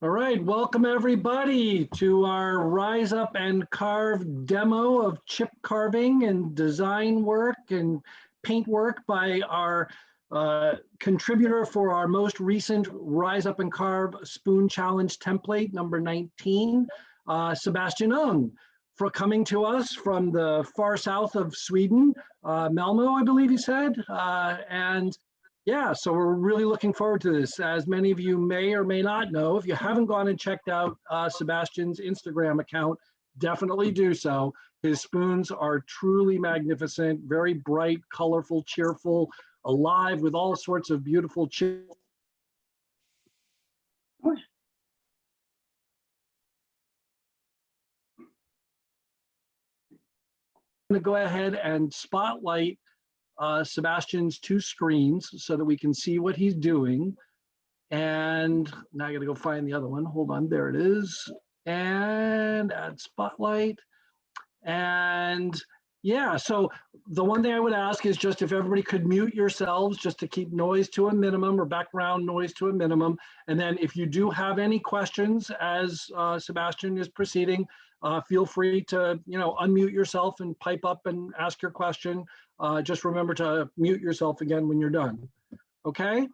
All right, welcome everybody to our Rise Up and Carve demo of chip carving and design work and paint work by our contributor for our most recent Rise Up and Carve Spoon Challenge template, number 19, Sebastian Ungh, for coming to us from the far south of Sweden, Malmo, I believe he said, and yeah, so we're really looking forward to this. As many of you may or may not know, if you haven't gone and checked out Sebastian's Instagram account, definitely do so. His spoons are truly magnificent, very bright, colorful, cheerful, alive with all sorts of beautiful chips. I'm going to go ahead and spotlight Sebastian's two screens so that we can see what he's doing. And now I got to go find the other one. Hold on, there it is. And add spotlight. And yeah, so the one thing I would ask is just if everybody could mute yourselves just to keep noise to a minimum or background noise to a minimum. And then if you do have any questions as Sebastian is proceeding, feel free to, unmute yourself and pipe up and ask your question. Just remember to mute yourself again when you're done. Okay?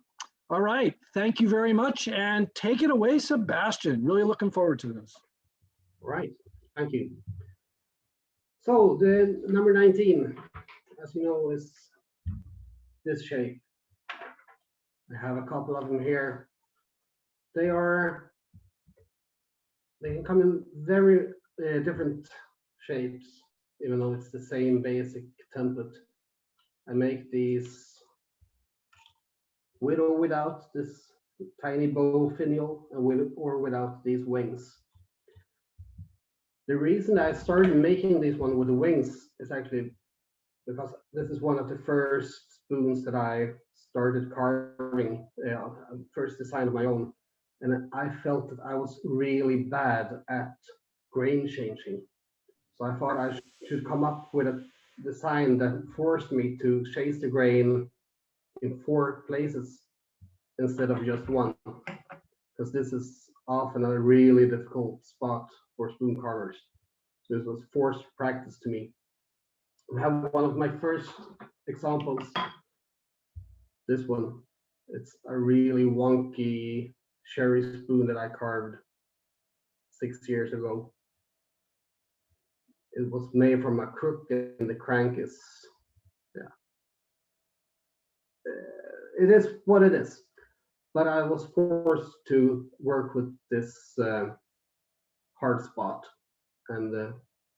All right. Thank you very much. And take it away, Sebastian. Really looking forward to this. All right. Thank you. So the number 19, as you know, is this shape. I have a couple of them here. They can come in very different shapes, even though it's the same basic template. I make these with or without this tiny bow finial, and with or without these wings. The reason I started making this one with the wings is actually because this is one of the first spoons that I started carving, first design of my own. And I felt that I was really bad at grain changing. So I thought I should come up with a design that forced me to chase the grain in 4 places instead of just one. Because this is often a really difficult spot for spoon carvers. So this was forced practice to me. I have one of my first examples. This one. It's a really wonky cherry spoon that I carved 6 years ago. It was made from a crook, and the crank is, it is what it is. But I was forced to work with this hard spot, and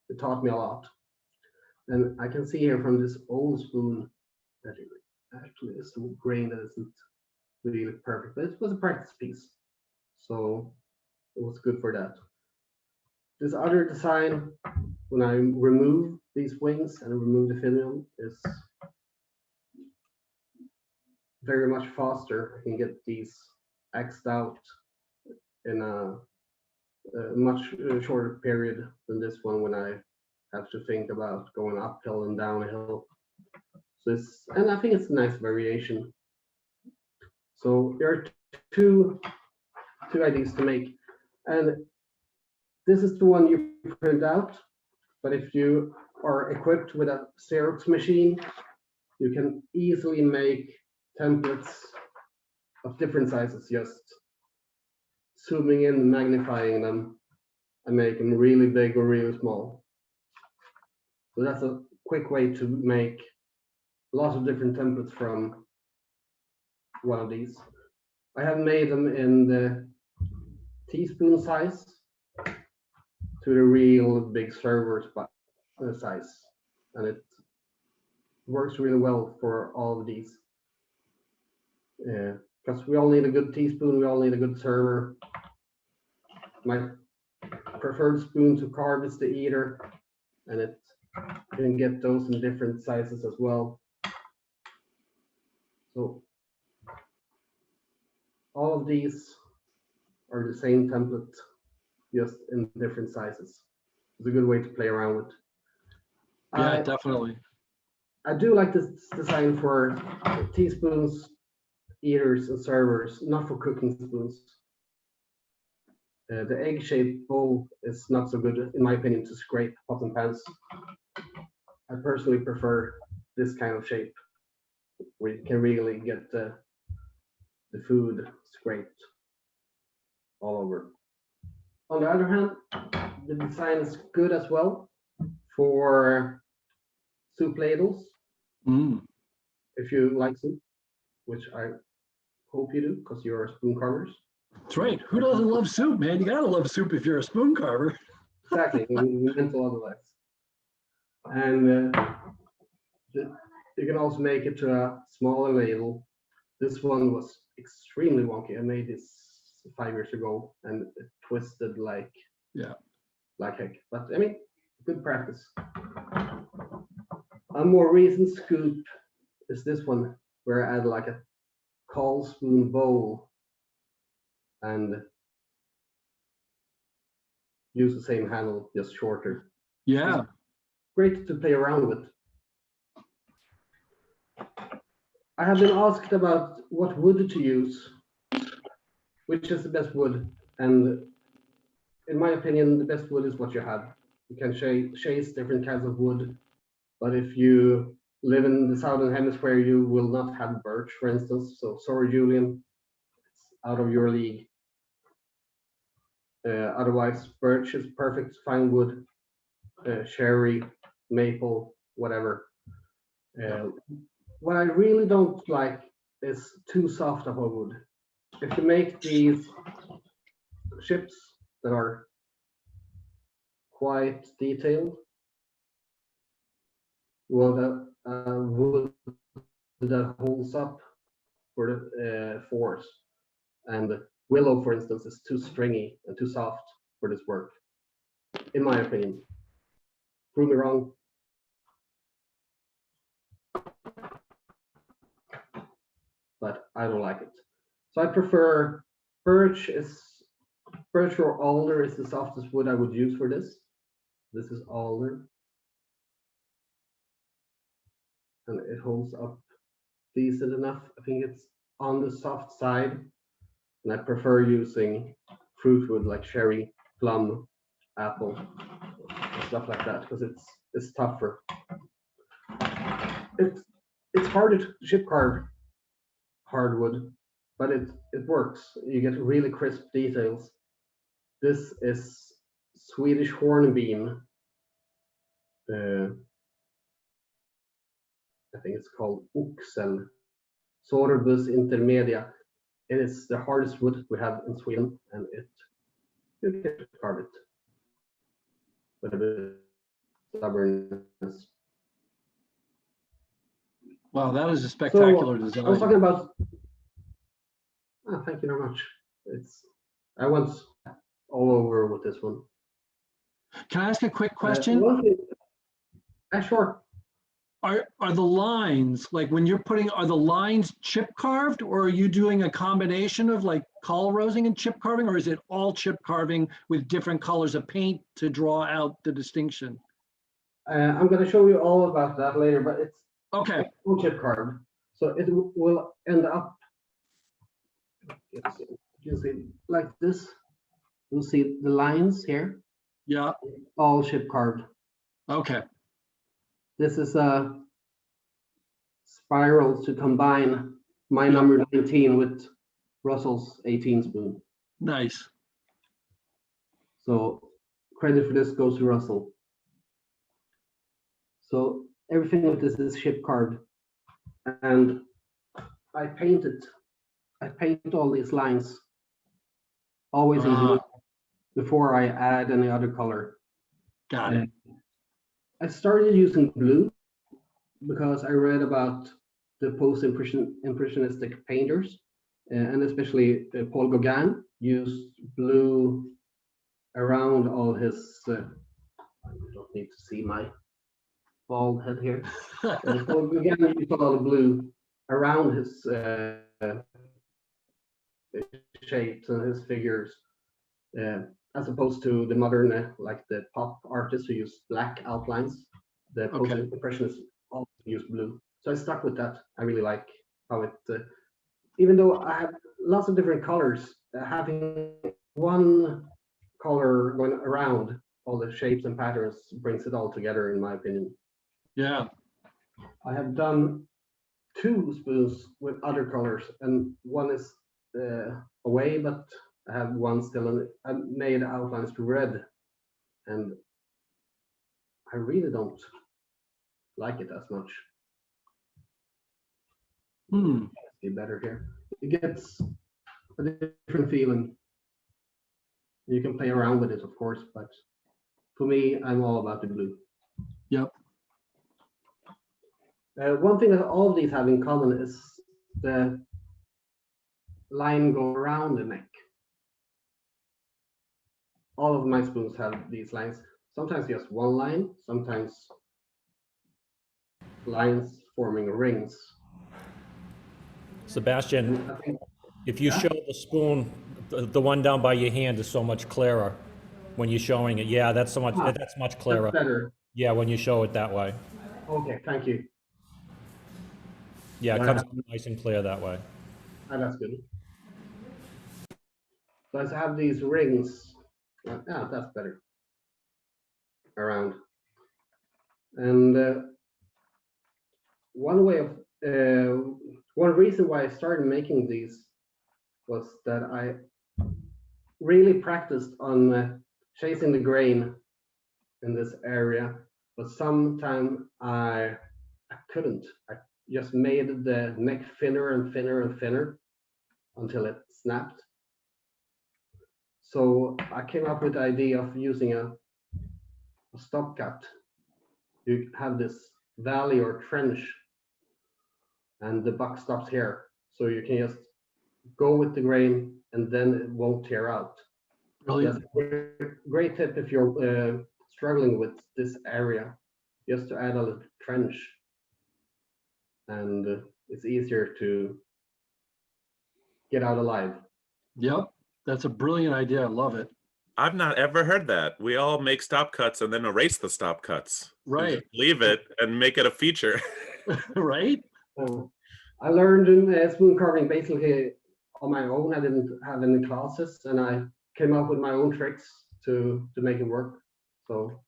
it taught me a lot. And I can see here from this old spoon that it actually is some grain that isn't really perfect, but it was a practice piece, so it was good for that. This other design, when I remove these wings and remove the finial, is very much faster. I can get these X'd out in a much shorter period than this one when I have to think about going uphill and downhill. So it's, and I think it's a nice variation. So there are two ideas to make, and this is the one you print out. But if you are equipped with a Xerox machine, you can easily make templates of different sizes, just zooming in and magnifying them and make them really big or really small. So that's a quick way to make lots of different templates from one of these. I have made them in the teaspoon size to the real big server size, and it works really well for all of these. Because we all need a good teaspoon, we all need a good server. My preferred spoon to carve is the eater, and it can get those in different sizes as well. So all of these are the same template, just in different sizes. It's a good way to play around with. Yeah, definitely. I do like this design for teaspoons, eaters, and servers, not for cooking spoons. The egg-shaped bowl is not so good, in my opinion, to scrape pots and pans. I personally prefer this kind of shape, where you can really get the food scraped all over. On the other hand, the design is good as well for soup ladles, Mm. if you like soup, which I hope you do, because you're spoon carvers. That's right. Who doesn't love soup, man? You gotta love soup if you're a spoon carver. Exactly, mental otherwise. And you can also make it to a smaller ladle. This one was extremely wonky. I made this 5 years ago, and it twisted like heck. But I mean, good practice. A more recent scoop is this one, where I add like a cold spoon bowl and use the same handle, just shorter. Yeah. Great to play around with. I have been asked about what wood to use, which is the best wood, and in my opinion, the best wood is what you have. You can chase different kinds of wood, but if you live in the southern hemisphere, you will not have birch, for instance. So sorry, Julian, it's out of your league. Otherwise, birch is perfect, fine wood. Cherry, maple, whatever. What I really don't like is too soft of a wood. If you make these ships that are quite detailed, you want a wood that holds up for the force. And willow, for instance, is too stringy and too soft for this work, in my opinion. Prove me wrong. But I don't like it. So I prefer birch or alder is the softest wood I would use for this. This is alder. And it holds up decent enough. I think it's on the soft side. And I prefer using fruit wood like cherry, plum, apple, stuff like that, because it's tougher. It's harder to chip carve hardwood, but it works. You get really crisp details. This is Swedish hornbeam. I think it's called oxel, Sorbus intermedia. It is the hardest wood we have in Sweden, and you can carve it with a bit of stubbornness. Wow, that is a spectacular design. I was talking about. Oh, thank you very much. I went all over with this one. Can I ask a quick question? Sure. Are the lines, like when you're are the lines chip carved, or are you doing a combination of like caul rosing and chip carving, or is it all chip carving with different colors of paint to draw out the distinction? I'm going to show you all about that later, but it's okay. All chip carved. So it will end up, you can see like this. You'll see the lines here. Yeah. All chip carved. Okay. This is a spiral to combine my number 19 with Russell's 18 spoon. Nice. So credit for this goes to Russell. So everything with this is chip carved, and I paint all these lines always in blue before I add any other color. Got it. I started using blue because I read about the post-impressionistic painters, and especially Paul Gauguin used blue around all his. I don't need to see my bald head here. Paul Gauguin used a lot of blue around his shapes and his figures, as opposed to the modern, like the pop artists who use black outlines. The post-impressionists also use blue. So I stuck with that. I really like how it, even though I have lots of different colors, having one color going around all the shapes and patterns brings it all together, in my opinion. Yeah. I have done 2 spoons with other colors, and one is away, but I have one still, and I made outlines to red, and I really don't like it as much. See better here. It gets a different feeling. You can play around with it, of course, but for me, I'm all about the blue. Yep. One thing that all of these have in common is the line go around the neck. All of my spoons have these lines. Sometimes just one line, sometimes lines forming rings. Sebastian, I think, if you yeah? show the spoon, the one down by your hand is so much clearer when you're showing it. Yeah, that's much That's clearer. better. Yeah, when you show it that way. Okay, thank you. Yeah, it Yeah, comes nice and clear that way. that's good. So I have these rings. Yeah, that's better. Around. And one way of one reason why I started making these was that I really practiced on chasing the grain in this area, but sometime I couldn't. I just made the neck thinner and thinner and thinner until it snapped. So I came up with the idea of using a stop cut. You have this valley or trench, and the buck stops here. So you can just go with the grain, and then it won't tear out. Brilliant. That's a great tip if you're struggling with this area, just to add a little trench, and it's easier to get out alive. Yep. That's a brilliant idea. I love it. I've not ever heard that. We all make stop cuts and then erase the stop cuts. Right. Leave it and make it a feature. Right? I learned in spoon carving basically on my own. I didn't have any classes, and I came up with my own tricks to make it work. So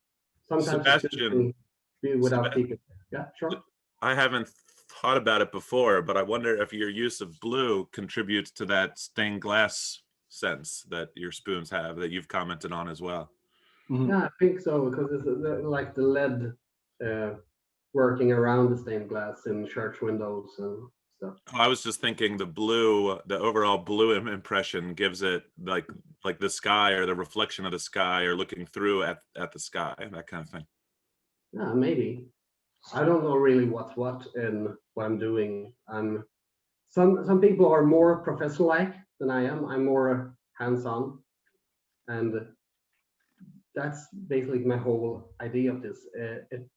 sometimes it's good to Sebastian, be without people. Yeah, sure. I haven't thought about it before, but I wonder if your use of blue contributes to that stained glass sense that your spoons have that you've commented on as well. Yeah, I think so, because it's like the lead working around the stained glass in church windows and stuff. I was just thinking the blue, the overall blue impression gives it like the sky or the reflection of the sky or looking through at the sky, that kind of thing. Yeah, maybe. I don't know really what's what in what I'm doing. Some people are more professional-like than I am. I'm more hands-on, and that's basically my whole idea of this. It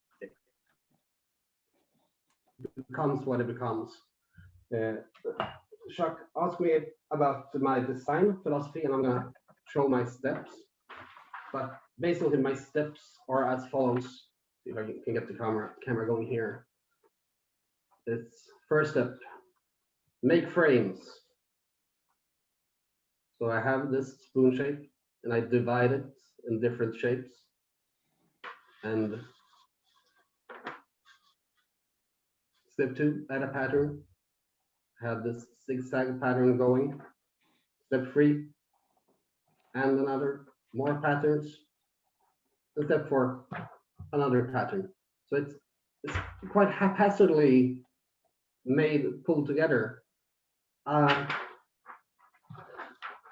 becomes what it becomes. Chuck asked me about my design philosophy, and I'm gonna show my steps. But basically, my steps are as follows. See if I can get the camera going here. It's first step, make frames. So I have this spoon shape, and I divide it in different shapes. And step 2, add a pattern. Have this zigzag pattern going. Step 3, and more patterns. And step 4, another pattern. So it's quite haphazardly pulled together.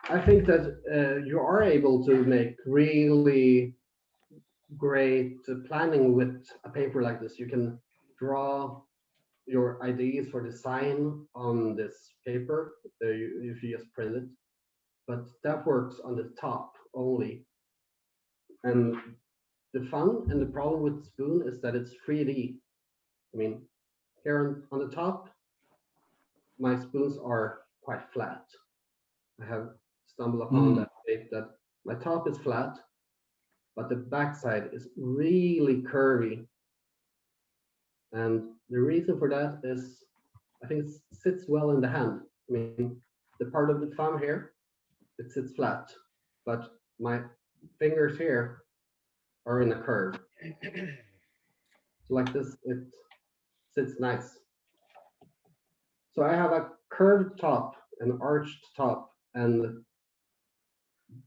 I think that you are able to make really great planning with a paper like this. You can draw your ideas for design on this paper if you just print it, but that works on the top only. And the fun and the problem with spoon is that it's 3D. I mean, here on the top, my spoons are quite flat. I have stumbled upon that shape that my top is flat, but the backside is really curvy. And the reason for that is, I think it sits well in the hand. I mean, the part of the thumb here, it sits flat, but my fingers here are in a curve. So like this, it sits nice. So I have a curved top, an arched top, and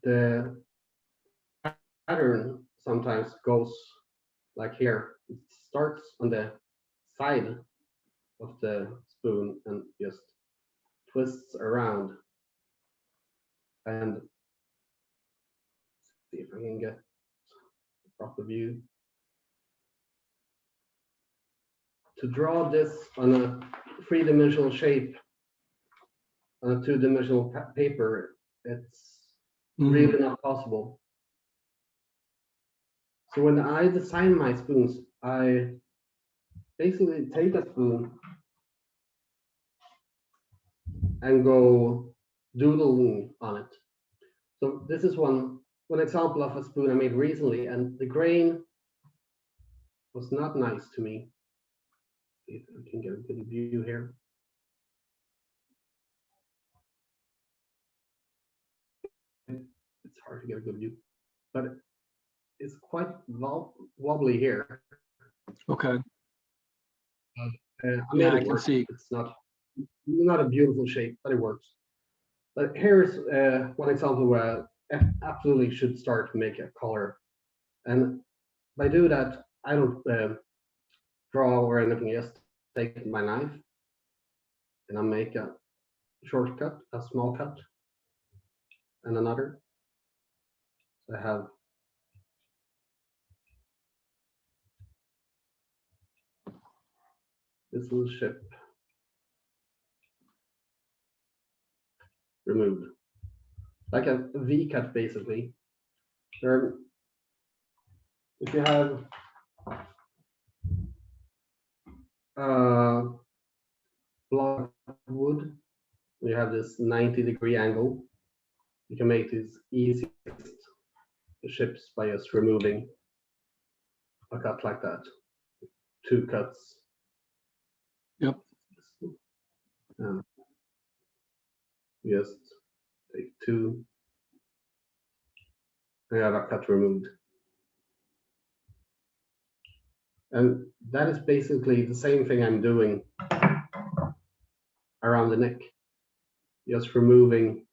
the pattern sometimes goes like here. It starts on the side of the spoon and just twists around. And see if I can get a proper view. To draw this on a three-dimensional shape on a two-dimensional paper, it's really not possible. So when I design my spoons, I basically take a spoon and go doodling on it. So this is one example of a spoon I made recently, and the grain was not nice to me. See if I can get a good view here. It's hard to get a good view, but it's quite wobbly here. Okay. I Yeah, made I it can work. see. It's not a beautiful shape, but it works. But here's one example where I absolutely should start to make a color. And by doing that, I don't draw or anything, just take my knife and I make a shortcut, a small cut, and another. So I have this little ship removed, like a V cut basically. There, if you have block wood, you have this 90-degree angle. You can make these easiest ships by just removing a cut like that. 2 cuts. Yep. Just take 2. I have a cut removed. And that is basically the same thing I'm doing around the neck. Just removing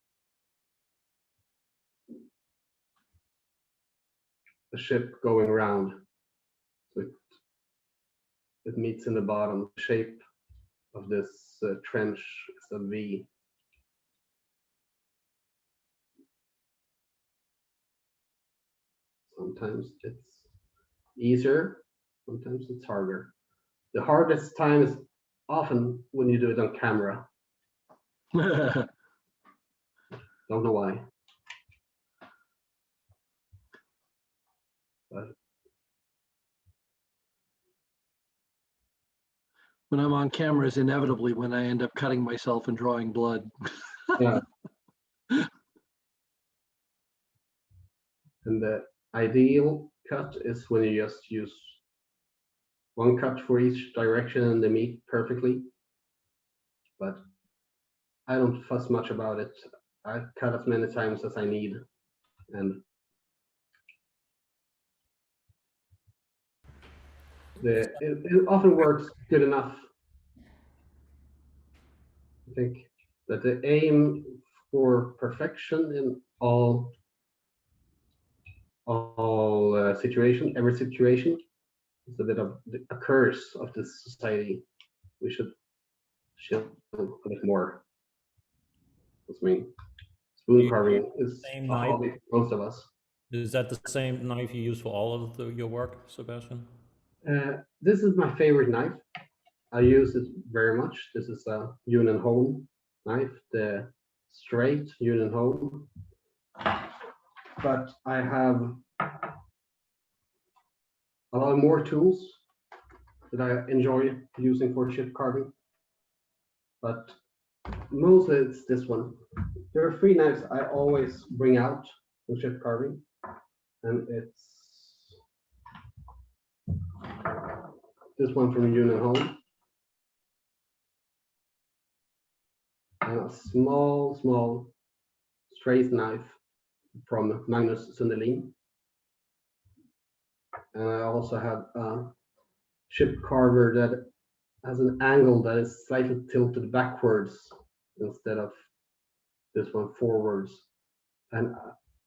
the ship going around. So it meets in the bottom. The shape of this trench is a V. Sometimes it's easier, sometimes it's harder. The hardest time is often when you do it on camera. Don't know why. But When I'm on camera is inevitably when I end up cutting myself and drawing blood. yeah. And the ideal cut is when you just use 1 cut for each direction and they meet perfectly. But I don't fuss much about it. I cut as many times as I need. And it often works good enough. I think that the aim for perfection in all situation, every situation, is a bit of a curse of this society. We should chill a bit more. That's me. Spoon carving is Same a knife? hobby for most of us. Is that the same knife you use for all of your work, Sebastian? This is my favorite knife. I use it very much. This is a Ungh knife, the straight Ungh. But I have a lot more tools that I enjoy using for chip carving. But mostly it's this one. There are 3 knives I always bring out for chip carving, and it's this one from Ungh, and a small straight knife, from Magnus Sundelin. And I also have a chip carver that has an angle that is slightly tilted backwards instead of this one forwards. And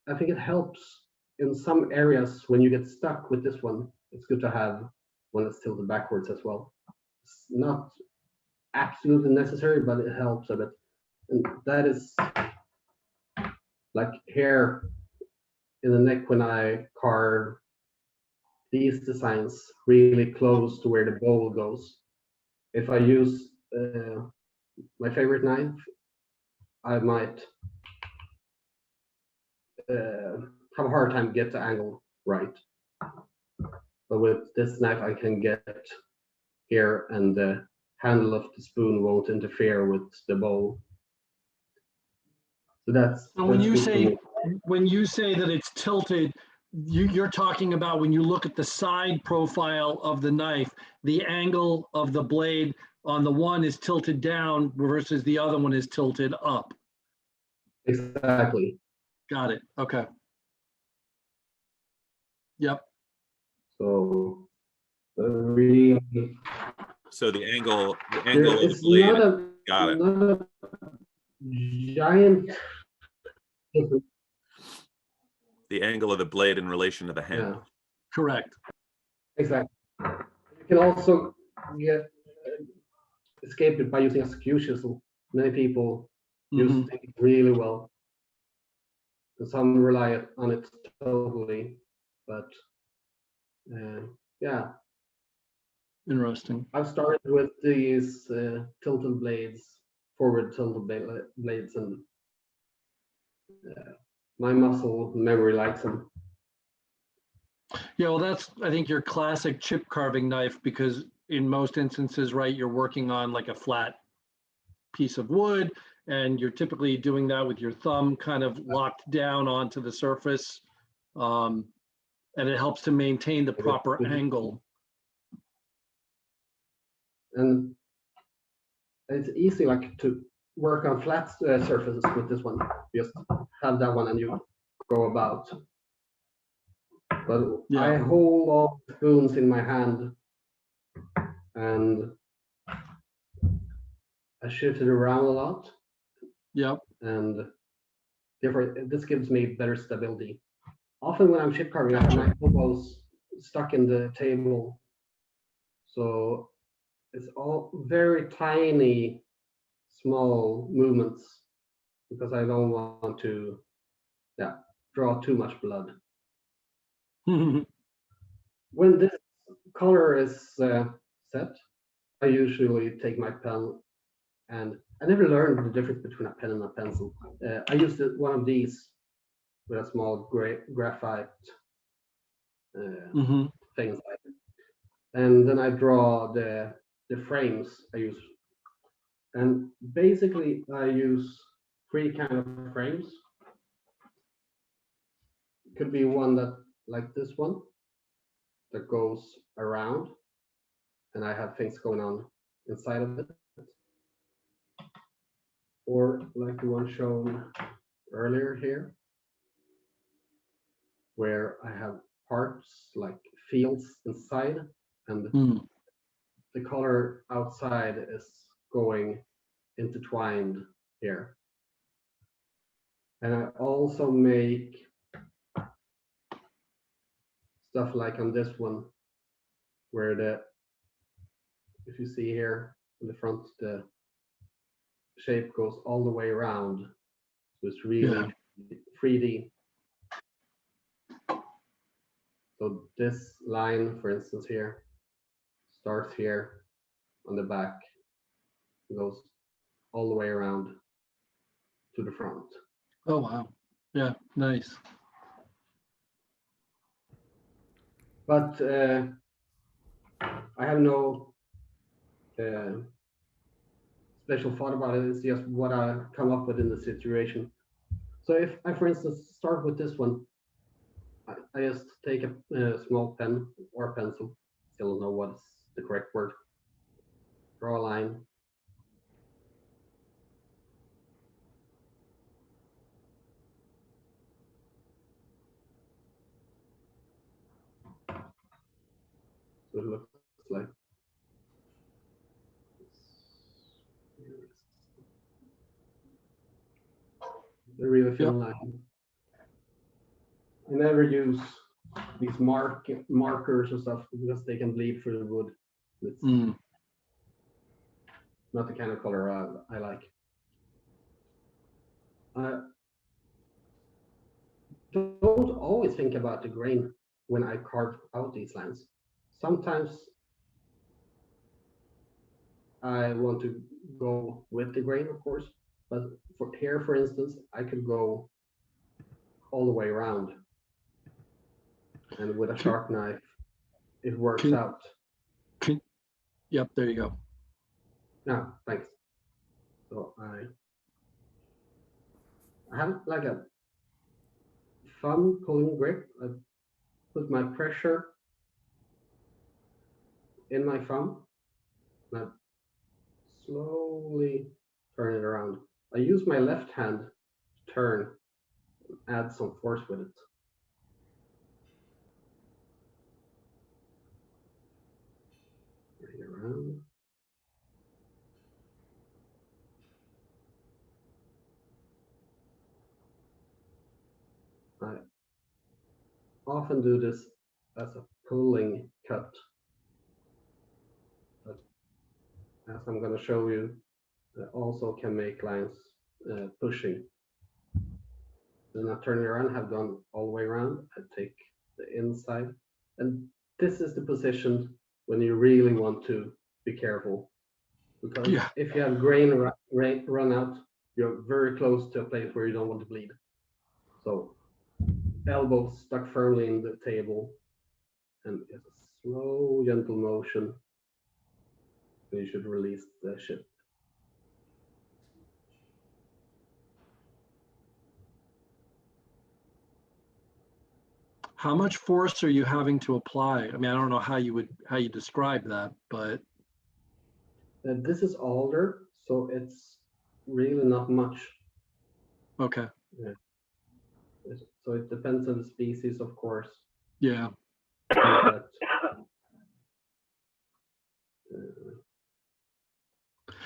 I think it helps in some areas when you get stuck with this one. It's good to have one that's tilted backwards as well. It's not absolutely necessary, but it helps a bit. And that is like here in the neck when I carve these designs really close to where the bowl goes. If I use my favorite knife, I might have a hard time get the angle right. But with this knife, I can get here, and the handle of the spoon won't interfere with the bowl. So that's. So when that's you good for say me. that it's tilted, you're talking about when you look at the side profile of the knife, the angle of the blade on the one is tilted down versus the other one is tilted up. Exactly. Got it. Okay. Yep. So really, So the angle of the it's blade. not Got it. a giant difference. The angle of the blade in relation to the Yeah, handle. Correct. exactly. You can also get escape it by using a skew chisel. Many people use Mhm. it really well. And some rely on it totally, but yeah, Interesting. I've started with these tilted blades, forward tilted blades, and my muscle memory likes them. Yeah, well, that's, I think, your classic chip carving knife, because in most instances, right, you're working on like a flat piece of wood, and you're typically doing that with your thumb kind of locked down onto the surface. And it helps to maintain the proper angle. And it's easy, like, to work on flat surfaces with this one. Just have that one and you go about. But Yeah. I hold all the spoons in my hand, and I shift it around a lot, Yep. and therefore this gives me better stability. Often when I'm chip carving, I have my elbows stuck in the table, so it's all very tiny, small movements because I don't want to, yeah, draw too much blood. When this color is set, I usually take my pen, and I never learned the difference between a pen and a pencil. I used one of these with a small graphite Hmm. thing inside, and then I draw the frames I use. And basically, I use three kind of frames. It could be one that, like this one, that goes around, and I have things going on inside of it. Or like the one shown earlier here, where I have parts like fields inside, and Mm. the color outside is going intertwined here. And I also make stuff like on this one, where if you see here in the front, the shape goes all the way around. So it's really 3D. So this line, for instance, here, starts here on the back, goes all the way around to the front. Oh, wow. Yeah, nice. But I have no special thought about it. It's just what I come up with in the situation. So if I, for instance, start with this one, I just take a small pen or pencil, still don't know what's the correct word, draw a line, So it looks like. The really thin line. I never use these markers and stuff because they can bleed through the wood. It's not the kind of color I like. Don't always think about the grain when I carve out these lines. Sometimes I want to go with the grain, of course, but for here, for instance, I could go all the way around. And with a sharp knife, it works out. Yep, there you go. No, thanks. So I have like a thumb pulling grip. I put my pressure in my thumb and I slowly turn it around. I use my left hand to turn, add some force with it. Bring it around. I often do this as a pulling cut. But as I'm going to show you, I also can make lines pushing. Then I turn it around, have gone all the way around. I take the inside. And this is the position when you really want to be careful. Because if you have grain run out, you're very close to a place where you don't want to bleed. So elbows stuck firmly in the table and it's a slow, gentle motion. And you should release the ship. How much force are you having to apply? I mean, I don't know how you describe that, but this is alder, so it's really not much. Okay. Yeah. So it depends on the species, of course. Yeah. But,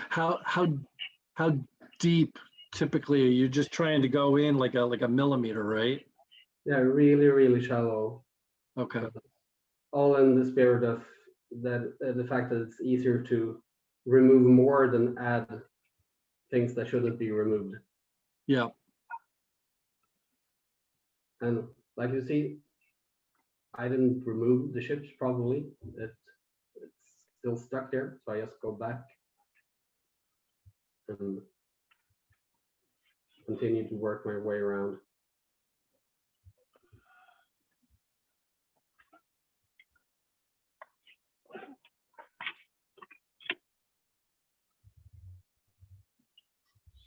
how deep typically are you just trying to go in like a millimeter, right? Yeah, really, really shallow. Okay. All in the spirit of that, the fact that it's easier to remove more than add things that shouldn't be removed. Yeah. And like you see, I didn't remove the ships probably. It's still stuck there, so I just go back and continue to work my way around.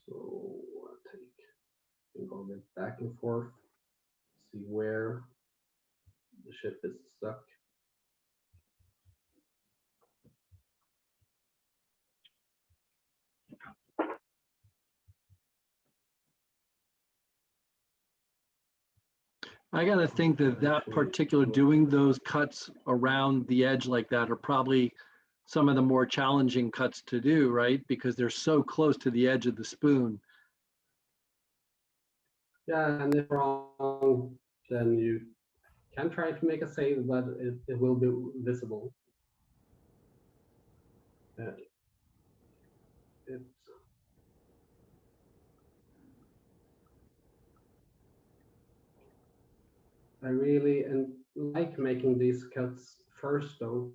So I go a bit back and forth, see where the ship is stuck. I got to think that particular doing those cuts around the edge like that are probably some of the more challenging cuts to do, right? Because they're so close to the edge of the spoon. Yeah, and if wrong, then you can try to make a save, but it will be visible. I really like making these cuts first, though.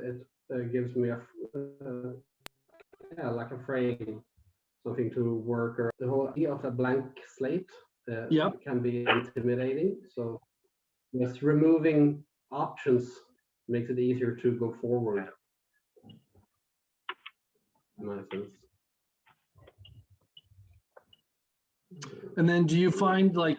It gives me a like a frame, something to work around. The whole idea of a blank slate can be intimidating. So just removing options makes it easier to go forward. In my sense. And then do you find like,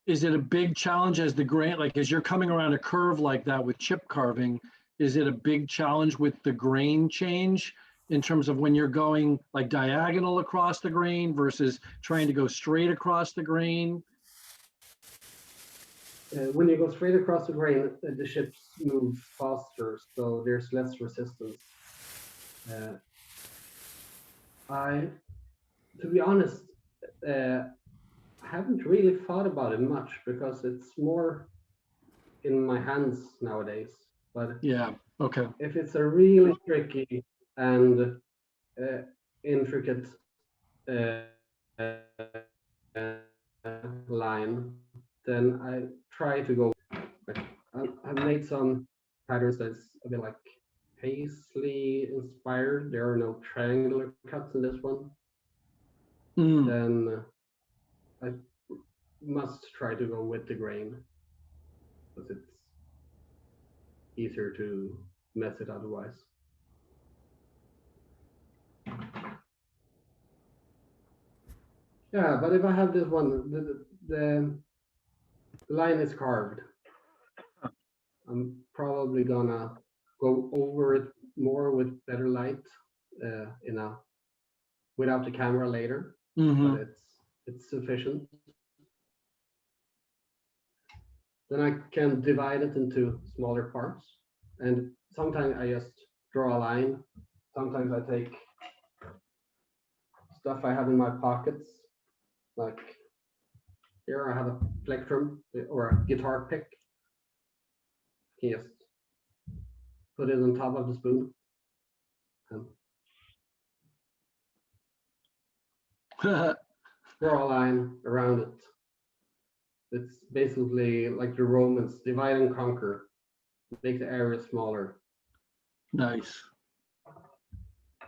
is it a big challenge as the grain, like as you're coming around a curve like that with chip carving, is it a big challenge with the grain change in terms of when you're going like diagonal across the grain versus trying to go straight across the grain? when you go straight across the grain, the ships move faster, so there's less resistance. To be honest, I haven't really thought about it much because it's more in my hands nowadays. But Yeah, okay. if it's a really tricky and intricate uh, line, then I try to go. I've made some patterns that's a bit like paisley inspired. There are no triangular cuts in this one. Mm. Then I must try to go with the grain because it's easier to mess it otherwise. Yeah, but if I have this one, the line is carved. I'm probably gonna go over it more with better light, without the camera later, Hmm. but it's sufficient. Then I can divide it into smaller parts, and sometimes I just draw a line. Sometimes I take stuff I have in my pockets, like here I have a plectrum or a guitar pick. You can just put it on top of the spoon and draw a line around it. It's basically like the Romans, divide and conquer, make the area smaller. Nice.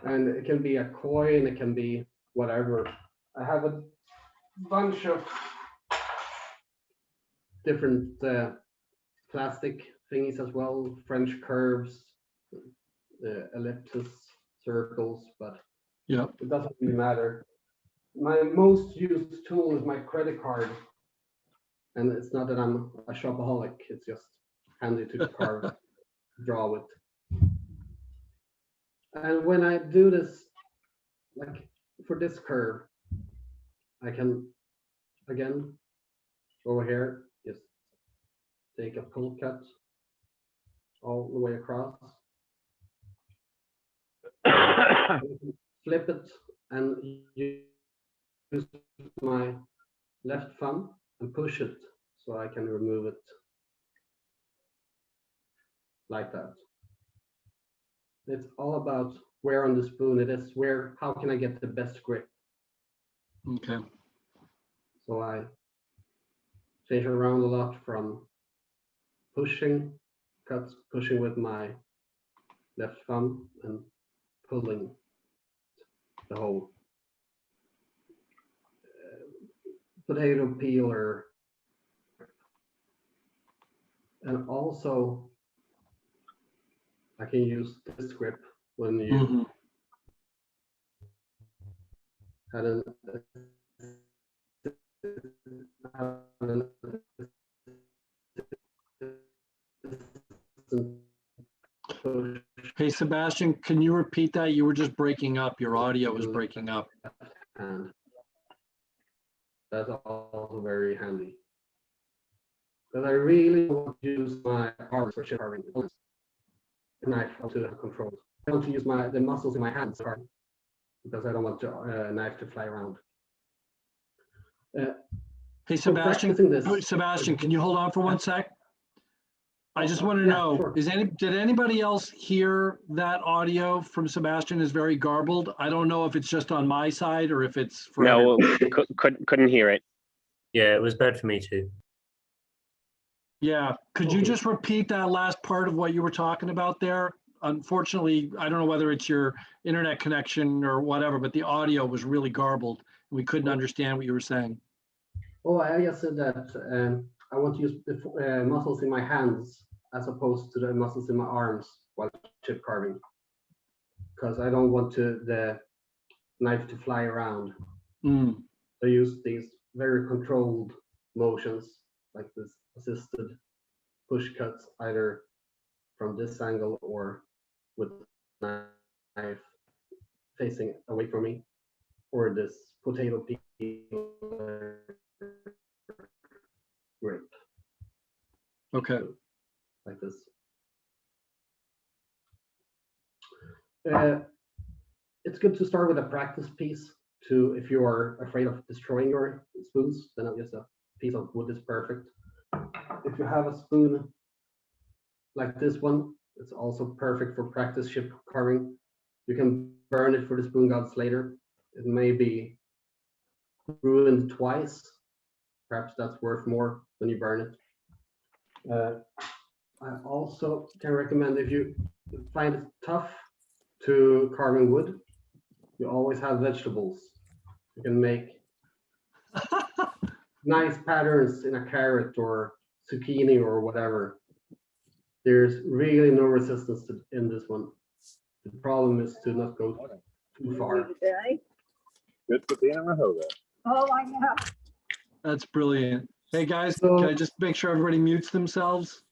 And it can be a coin, it can be whatever. I have a bunch of different plastic thingies as well, French curves, ellipses, circles, but Yep. it doesn't really matter. My most used tool is my credit card. And it's not that I'm a shopaholic, it's just handy to carve, draw with. And when I do this, like for this curve, I can, again, go here, just take a pull cut all the way across. Flip it and use my left thumb and push it so I can remove it like that. It's all about where on the spoon it is, how can I get the best grip? Okay. So I change around a lot from pushing, cuts, pushing with my left thumb and pulling the whole potato peeler. And also I can use this grip when you Hmm. had an push Hey, Sebastian, can you repeat that? You were just breaking up. Your audio was breaking up. hand. That's also very handy. But I really want to use my arms for carving knife to control. I want to use the muscles in my hands because I don't want the knife to fly around. Hey, So practicing this. Sebastian, can you hold on for one sec? I just want to Yeah, know, sure. did anybody else hear that audio from Sebastian is very garbled? I don't know if it's just on my side or if it's for No, couldn't hear it. Yeah, it was bad for me too. Yeah, could you Okay. just repeat that last part of what you were talking about there? Unfortunately, I don't know whether it's your internet connection or whatever, but the audio was really garbled. We couldn't understand what you were saying. Oh, I just said that I want to use the muscles in my hands as opposed to the muscles in my arms while chip carving, because I don't want the knife to fly around. Mm. So I use these very controlled motions, like this assisted push cuts, either from this angle or with the knife facing away from me, or this potato peeler grip. Okay. Like this. It's good to start with a practice piece to, if you are afraid of destroying your spoons, then just a piece of wood is perfect. If you have a spoon like this one, it's also perfect for practice chip carving. You can burn it for the spoon gods later. It may be ruined twice. Perhaps that's worth more when you burn it. I also can recommend, if you find it tough to carve in wood, you always have vegetables. You can make nice patterns in a carrot or zucchini or whatever. There's really no resistance in this one. The problem is to not go too far. Good for being in Mahoga. Oh, I know. That's brilliant. Hey guys, So- can I just make sure everybody mutes themselves?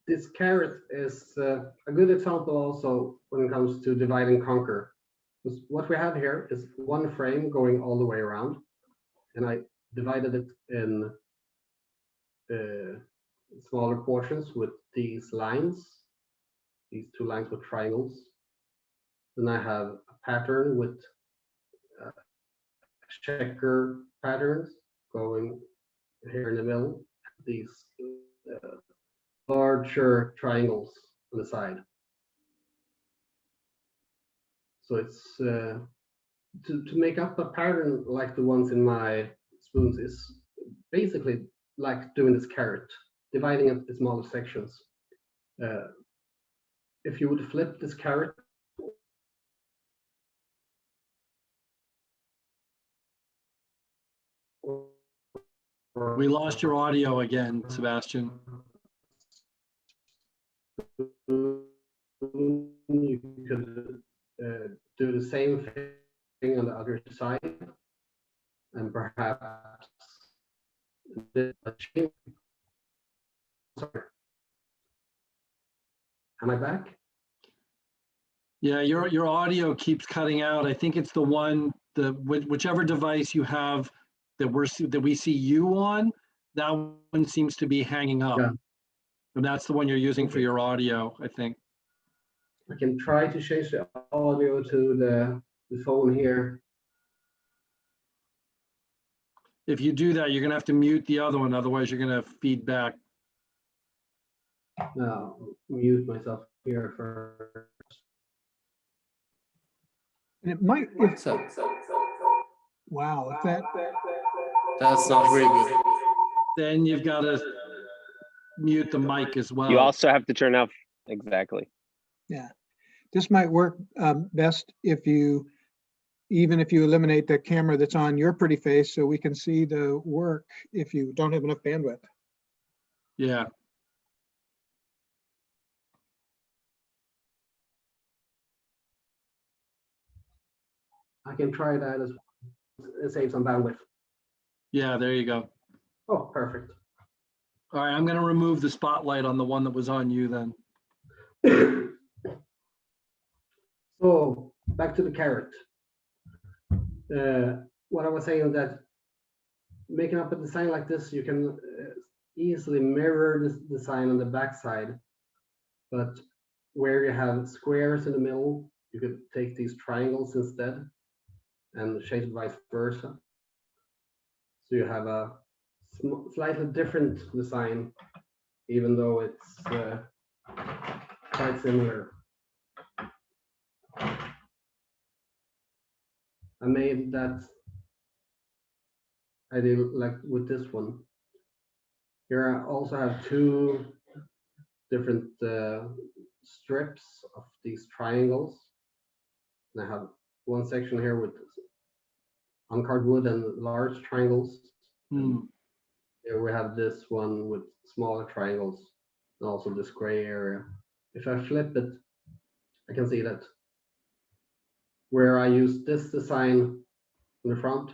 This carrot is a good example also when it comes to divide and conquer. Because what we have here is one frame going all the way around, and I divided it in smaller portions with these lines, these two lines with triangles. Then I have a pattern with checker patterns going here in the middle, these larger triangles on the side. So it's to make up a pattern like the ones in my spoons is basically like doing this carrot, dividing it into smaller sections. If you would flip this carrot, We lost your audio again, Sebastian. you could do the same thing on the other side, and perhaps sorry. Am I back? Yeah, your audio keeps cutting out. I think it's the one, whichever device you have that we see you on, that one seems to be hanging up. Yeah. And that's the one you're using for your audio, I think. I can try to change the audio to the phone here. If you do that, you're gonna have to mute the other one, otherwise you're gonna feed back. Now, mute myself here first. And it might, if, wow, if That's not very good. Then you've got to mute the mic as well. You also have to turn off, exactly. yeah, this might work best if you, even if you eliminate the camera that's on your pretty face so we can see the work if you don't have enough bandwidth. Yeah. I can try that as well and save some bandwidth. Yeah, there you go. Oh, perfect. All right, I'm gonna remove the spotlight on the one that was on you then. So back to the carrot. What I was saying that making up a design like this, you can easily mirror this design on the back side, but where you have squares in the middle, you could take these triangles instead and change it vice versa. So you have a slightly different design, even though it's quite similar. I made that I do like with this one. Here I also have two different strips of these triangles. And I have one section here with uncarved wood and large triangles. Hmm. Here we have this one with smaller triangles and also this gray area. If I flip it, I can see that where I use this design in the front,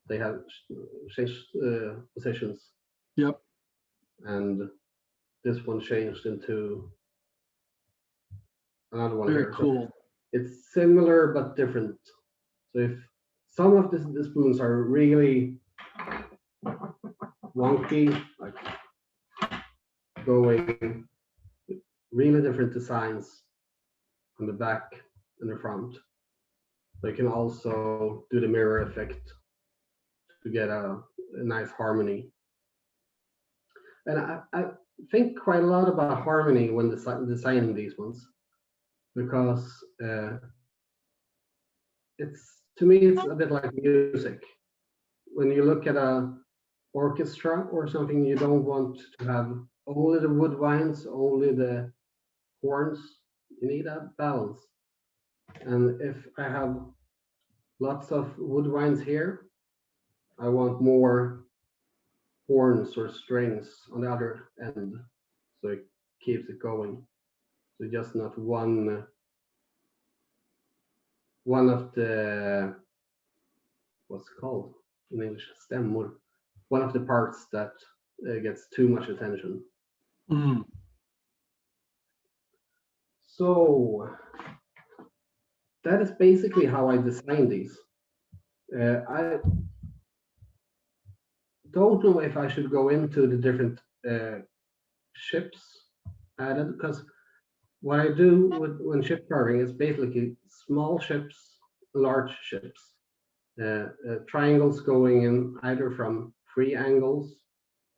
they have changed positions. Yep. And this one changed into another one Very here. So cool. it's similar but different. So if some of the spoons are really wonky, like going really different designs on the back and the front. So you can also do the mirror effect to get a nice harmony. And I think quite a lot about harmony when designing these ones, because it's, to me, it's a bit like music. When you look at a orchestra or something, you don't want to have only the woodwinds, only the horns. You need a balance. And if I have lots of woodwinds here, I want more horns or strings on the other end, so it keeps it going. So just not one of the, what's it called in English, stämmor, one of the parts that gets too much attention. Mm. So that is basically how I design these. I don't know if I should go into the different ships added, because what I do when ship carving is basically small ships, large ships, triangles going in either from 3 angles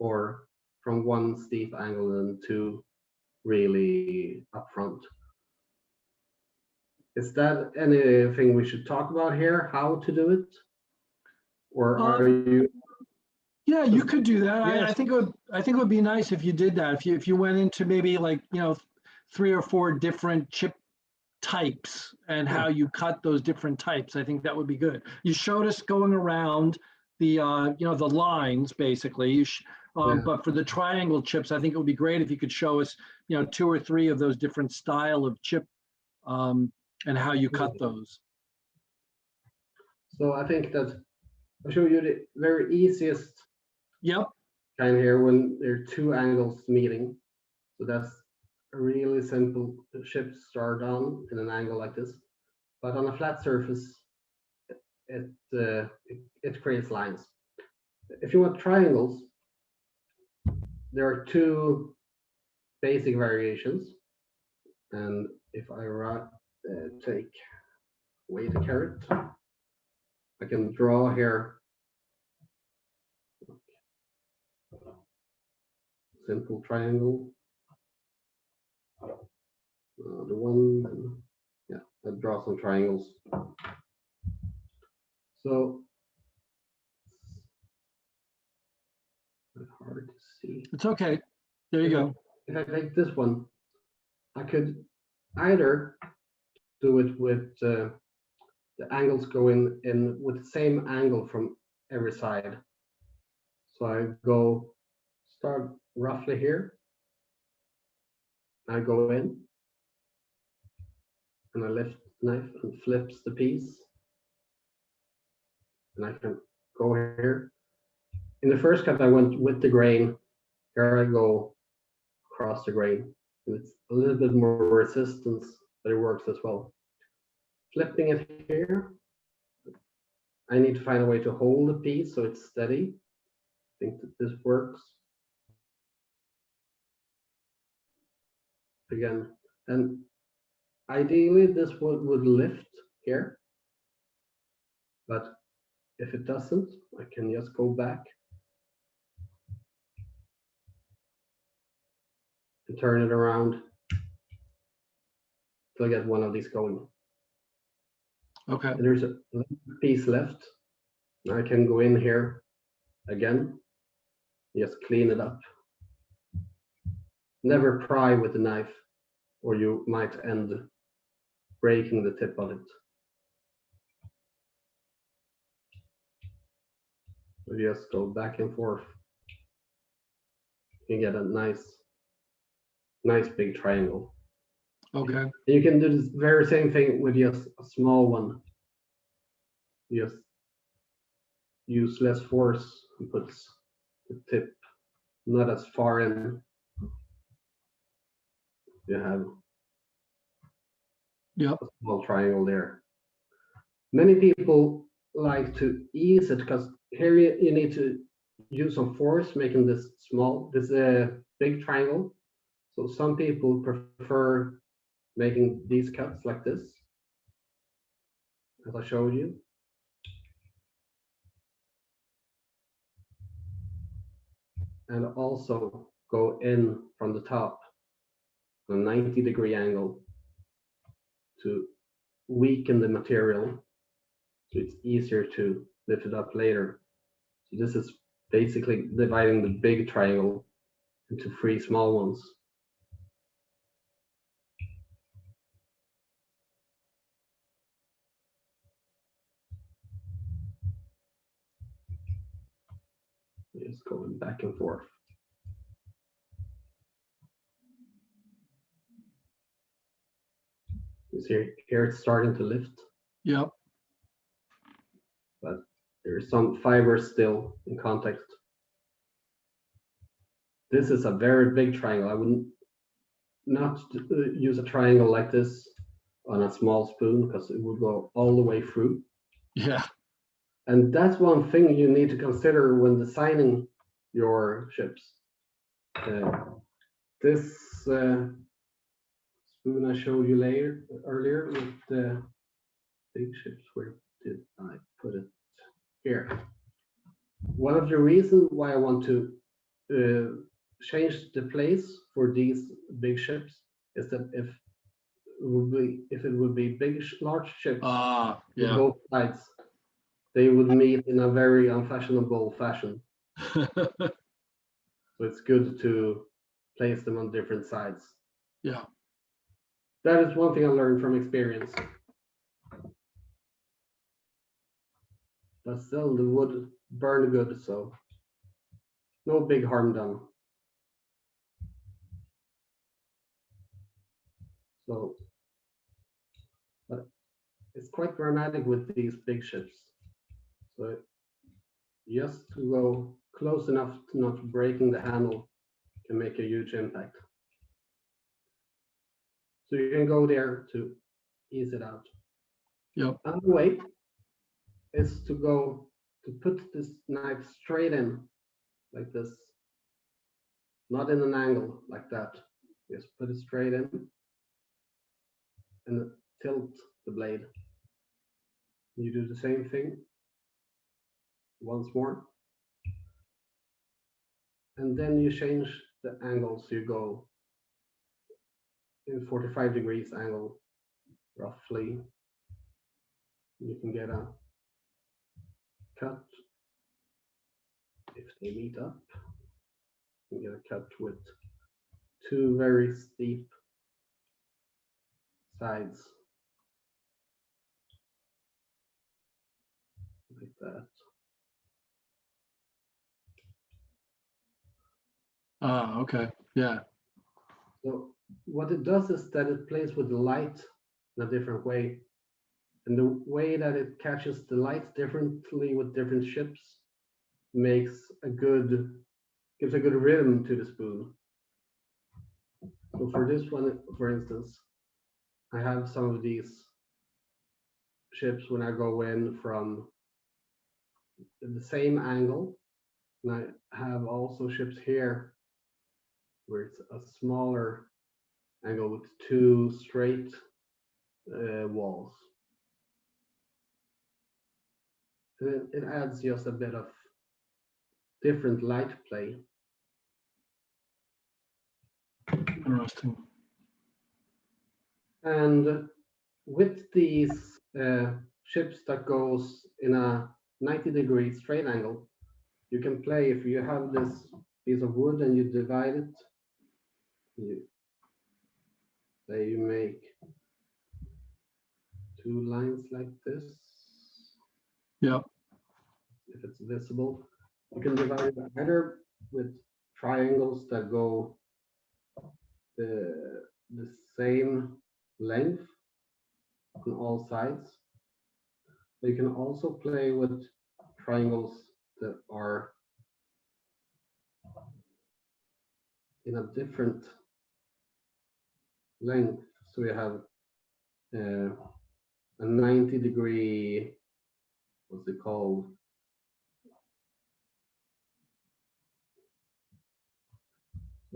or from 1 steep angle and 2 really upfront. Is that anything we should talk about here, how to do it? Or are you? Yeah, you could do that. I Yes. think it would be nice if you did that. If you went into maybe like, 3 or 4 different chip types and how you cut those different types. I think that would be good. You showed us going around the the lines basically. But for the triangle chips, I think it would be great if you could show us 2 or 3 of those different style of chip and how you cut those. So I think that I'll show you the very easiest Yep. kind here when there are 2 angles meeting. So that's a really simple ship start on in an angle like this. But on a flat surface, it creates lines. If you want triangles, there are 2 basic variations. And if I take away the carrot, I can draw here simple triangle. The one, yeah, I draw some triangles. So it's hard to see. It's okay. There you go. If I take this one, I could either do it with the angles going in with the same angle from every side. So I start roughly here. I go in and I lift the knife and flips the piece. And I can go here. In the first cut, I went with the grain. Here I go across the grain. And it's a little bit more resistance, but it works as well. Flipping it here, I need to find a way to hold the piece so it's steady. I think that this works. Again, and ideally this would lift here, but if it doesn't, I can just go back and turn it around till I get one of these going. Okay. And there's a piece left. I can go in here again, just clean it up. Never pry with the knife, or you might end breaking the tip of it. So just go back and forth. You get a nice big triangle. Okay. And you can do this very same thing with just a small one. Just use less force and put the tip not as far in. You have Yep. a small triangle there. Many people like to ease it because here you need to use some force making this big triangle. So some people prefer making these cuts like this, as I showed you. And also go in from the top, a 90-degree angle, to weaken the material so it's easier to lift it up later. So this is basically dividing the big triangle into 3 small ones. Just going back and forth. You see here it's starting to lift, Yep. but there's some fibers still in contact. This is a very big triangle. I wouldn't not use a triangle like this on a small spoon because it would go all the way through. Yeah. And that's one thing you need to consider when designing your ships. This spoon I showed you earlier with the big ships, where did I put it? Here. One of the reasons why I want to change the place for these big ships is that if it would be large ships on Yeah. both sides, they would meet in a very unfashionable fashion. So it's good to place them on different sides. Yeah. That is one thing I learned from experience. But still, the wood burned good, so no big harm done. So, but it's quite dramatic with these big ships. So just to go close enough to not breaking the handle can make a huge impact. So you can go there to ease it out. Yep. Another way is to put this knife straight in like this, not in an angle like that. Just put it straight in and tilt the blade. You do the same thing once more. And then you change the angle, so you go in 45 degrees angle, roughly. You can get a cut if they meet up. You get a cut with 2 very steep sides, like that. Okay. Yeah. So what it does is that it plays with the light in a different way. And the way that it catches the light differently with different ships gives a good rhythm to the spoon. So for this one, for instance, I have some of these ships when I go in from the same angle. And I have also ships here where it's a smaller angle with 2 straight walls. And it adds just a bit of different light play. Interesting. And with these ships that goes in a 90-degree straight angle, you can play, if you have this piece of wood and you divide it, you make 2 lines like this. Yep. If it's visible, you can divide it either with triangles that go the same length on all sides. But you can also play with triangles that are in a different length. So we have a 90-degree, what's it called?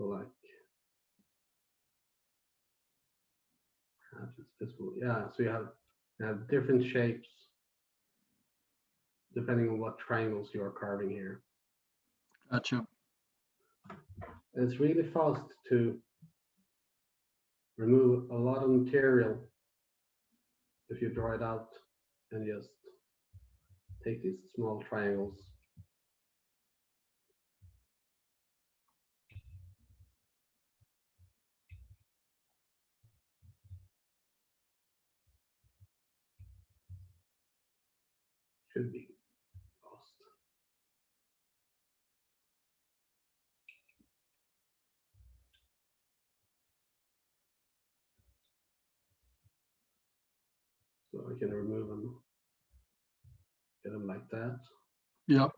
So like, perhaps it's visible. Yeah, so you have different shapes depending on what triangles you are carving here. Gotcha. And it's really fast to remove a lot of material if you draw it out and just take these small triangles. Should be fast. So I can remove them, get them like that, Yep.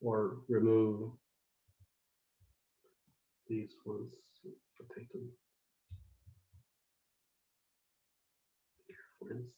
or remove these ones, take them here, for instance.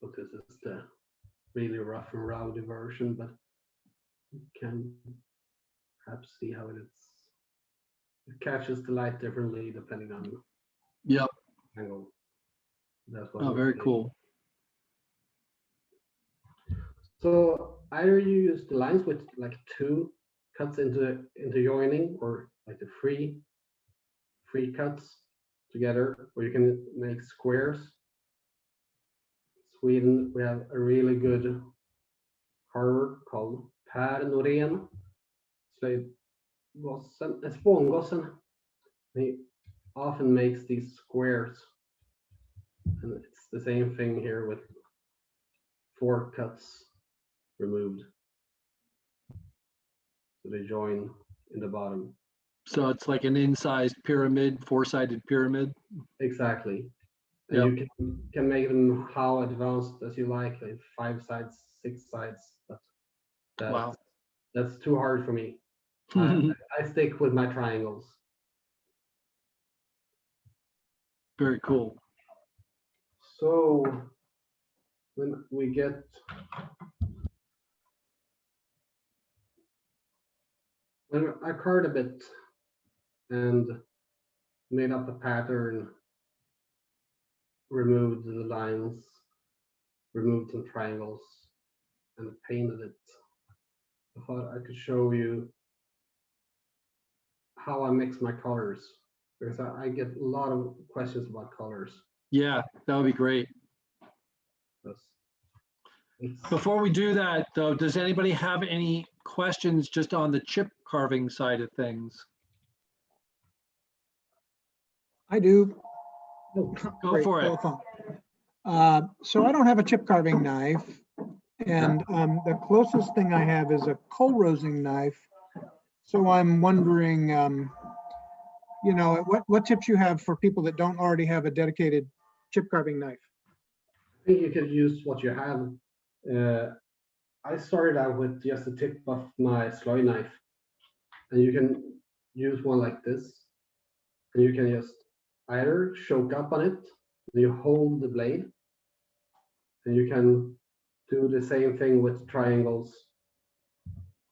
But this is the really rough and rowdy version, but you can perhaps see how it catches the light differently depending on Yep. angle. That's what Oh, we're very doing. cool. So either you use the lines with like two cuts into joining, or like the three cuts together, or you can make squares. Sweden, we have a really good carver called Per Norén. Spångossen. He often makes these squares, and it's the same thing here with 4 cuts removed. So they join in the bottom. So it's like an incised pyramid, 4-sided pyramid. Exactly. And Yep. you can make them how advanced as you like 5 sides, 6 sides, but Wow. that's too hard for me. I stick with my triangles. Very cool. So when I carved a bit and made up a pattern, removed the lines, removed some triangles, and painted it, I thought I could show you how I mix my colors, because I get a lot of questions about colors. Yeah, that would be great. Before we do that, though, does anybody have any questions just on the chip carving side of things? I do. Go Great for it. telephone. So I don't have a chip carving knife, and the closest thing I have is a coal roasting knife. So I'm wondering, you know, what tips you have for people that don't already have a dedicated chip carving knife? I think you could use what you have. I started out with just the tip of my slide knife, and you can use one like this, and you can just either choke up on it, and you hold the blade, and you can do the same thing with triangles.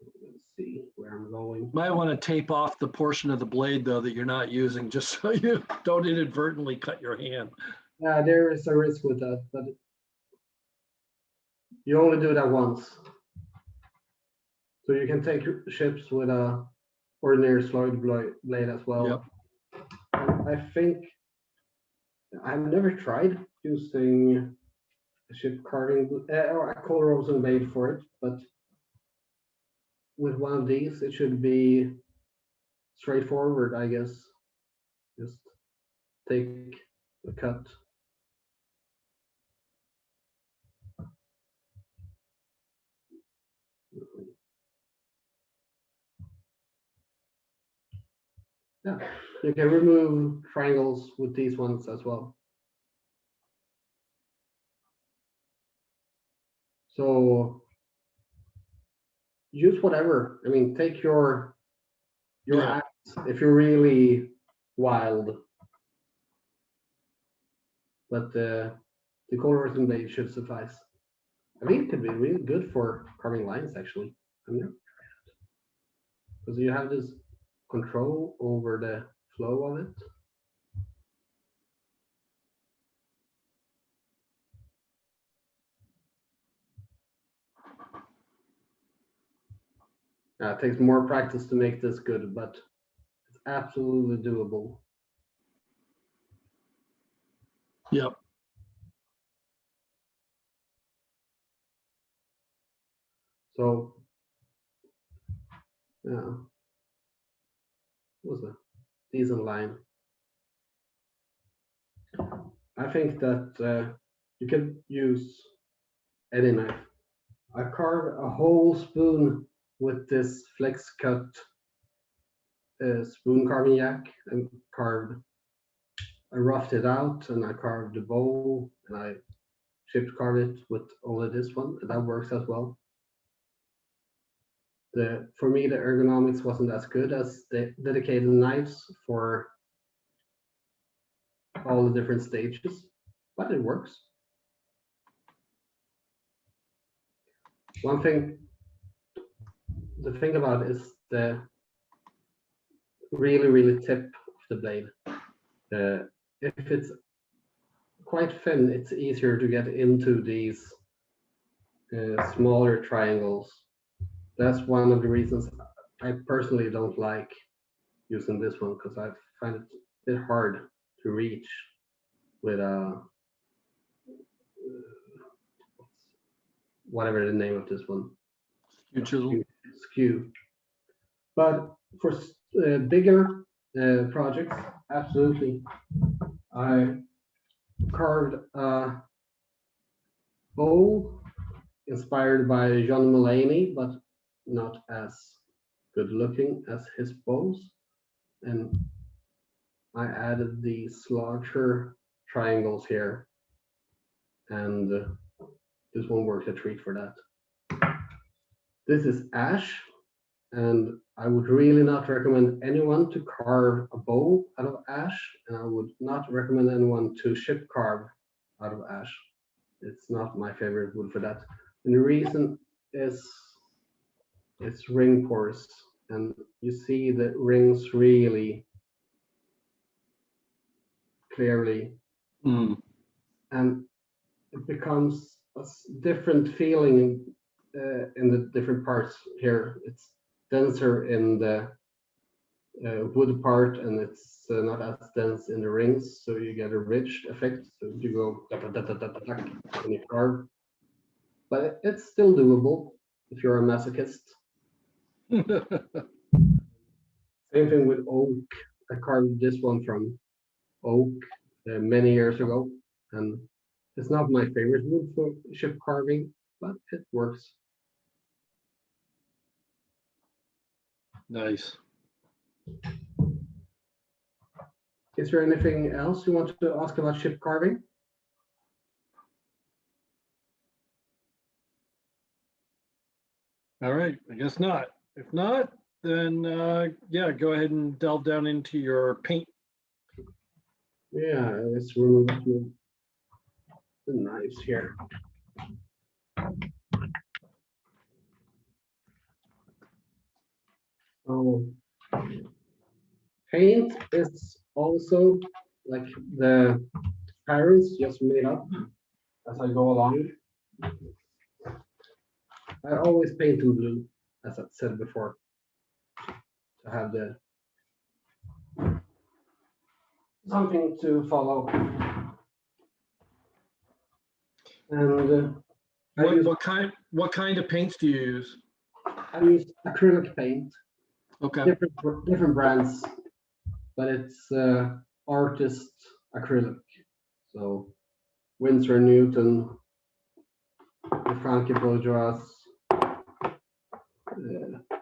Let's see where I'm going. Might want to tape off the portion of the blade, though, that you're not using, just so you don't inadvertently cut your hand. Yeah, there is a risk with that, but you only do that once. So you can take ships with a ordinary slide blade as well. Yep. I think I've never tried using a ship carving or a coal roasting blade for it, but with one of these, it should be straightforward, I guess. Just take a cut. Yeah, you can remove triangles with these ones as well. So use whatever. I mean, take your Yeah. axe if you're really wild. But the colorism blade should suffice. I think it could be really good for carving lines, actually. I've never tried it. Because you have this control over the flow of it. It takes more practice to make this good, but it's absolutely doable. Yep. So, yeah, was a decent line. I think that you can use any knife. I carved a whole spoon with this flex cut spoon carving jack and I roughed it out and I carved the bowl and I chipped carved it with only this one, and that works as well. For me, the ergonomics wasn't as good as the dedicated knives for all the different stages, but it works. One thing to think about is the really tip of the blade. If it's quite thin, it's easier to get into these smaller triangles. That's one of the reasons I personally don't like using this one, because I find it a bit hard to reach with whatever the name of this one. Skew chisel. Skew. But for bigger projects, absolutely. I carved a bowl inspired by John Mulaney, but not as good looking as his bowls. And I added these larger triangles here. And this one worked a treat for that. This is ash, and I would really not recommend anyone to carve a bowl out of ash, and I would not recommend anyone to ship carve out of ash. It's not my favorite wood for that. And the reason is it's ring porous, and you see the rings really clearly. And it becomes a different feeling in the different parts here. It's denser in the wood part, and it's not as dense in the rings, so you get a rich effect. So you go when you carve, but it's still doable if you're a masochist. Same thing with oak. I carved this one from oak many years ago, and it's not my favorite wood for ship carving, but it works. Nice. Is there anything else you want to ask about ship carving? All right, I guess not. If not, then yeah, go ahead and delve down into your paint. Yeah, let's remove the knives here. So paint is also like the parents just made up as I go along. I always paint in blue, as I said before, to have the something to follow. And What kind of paints do you use? I use acrylic paint. Okay. different brands, but it's artist acrylic. So Winsor & Newton, the Frankie Bourgeois,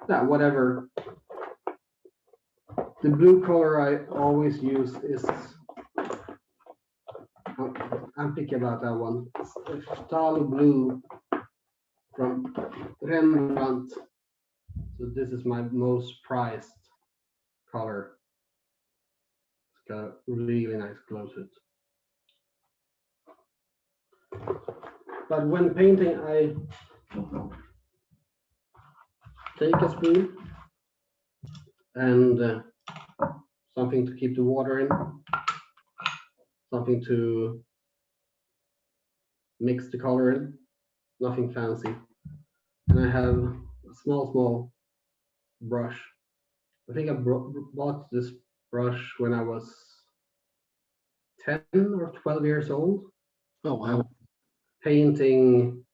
yeah, whatever. The blue color I always use is, I'm picky about that one. It's the Stahl blue from Rembrandt. So this is my most prized color. It's got a really nice glow to it. But when painting, I take a spoon and something to keep the water in, something to mix the color in, nothing fancy. And I have a small brush. I think I bought this brush when I was 10 or 12 years old. Oh, wow. Painting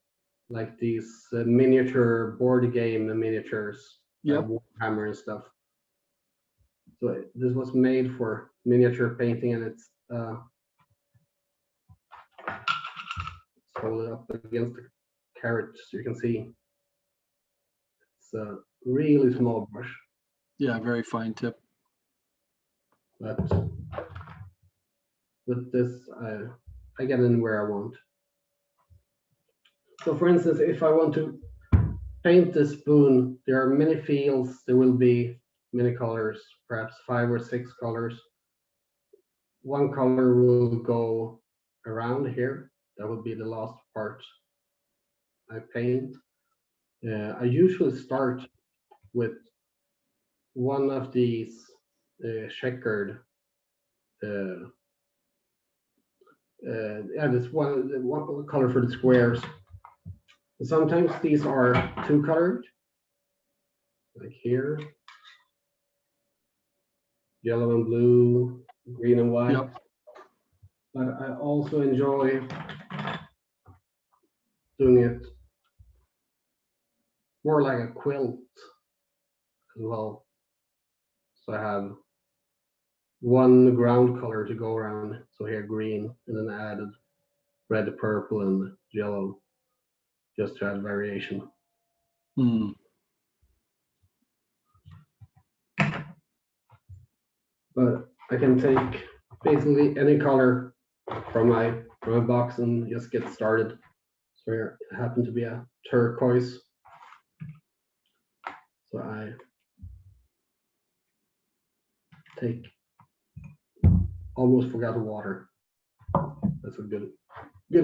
like these miniature board game miniatures, Yep. like Warhammer and stuff. So this was made for miniature painting, and it's hold it up against the carrot so you can see. It's a really small brush, Yeah, very fine tip. but with this, I get in where I want. So for instance, if I want to paint this spoon, there are many fields, there will be many colors, perhaps 5 or 6 colors. One color will go around here. That will be the last part I paint. I usually start with one of these checkered, yeah, this one color for the squares. Sometimes these are 2 colored, like here, yellow and blue, green and white. Yep. But I also enjoy doing it more like a quilt as well. So I have one ground color to go around. So here green, and then I added red, purple, and yellow, just to add variation. Hmm. But I can take basically any color from my box and just get started. So here it happened to be a turquoise. So I take, almost forgot the water. That's a good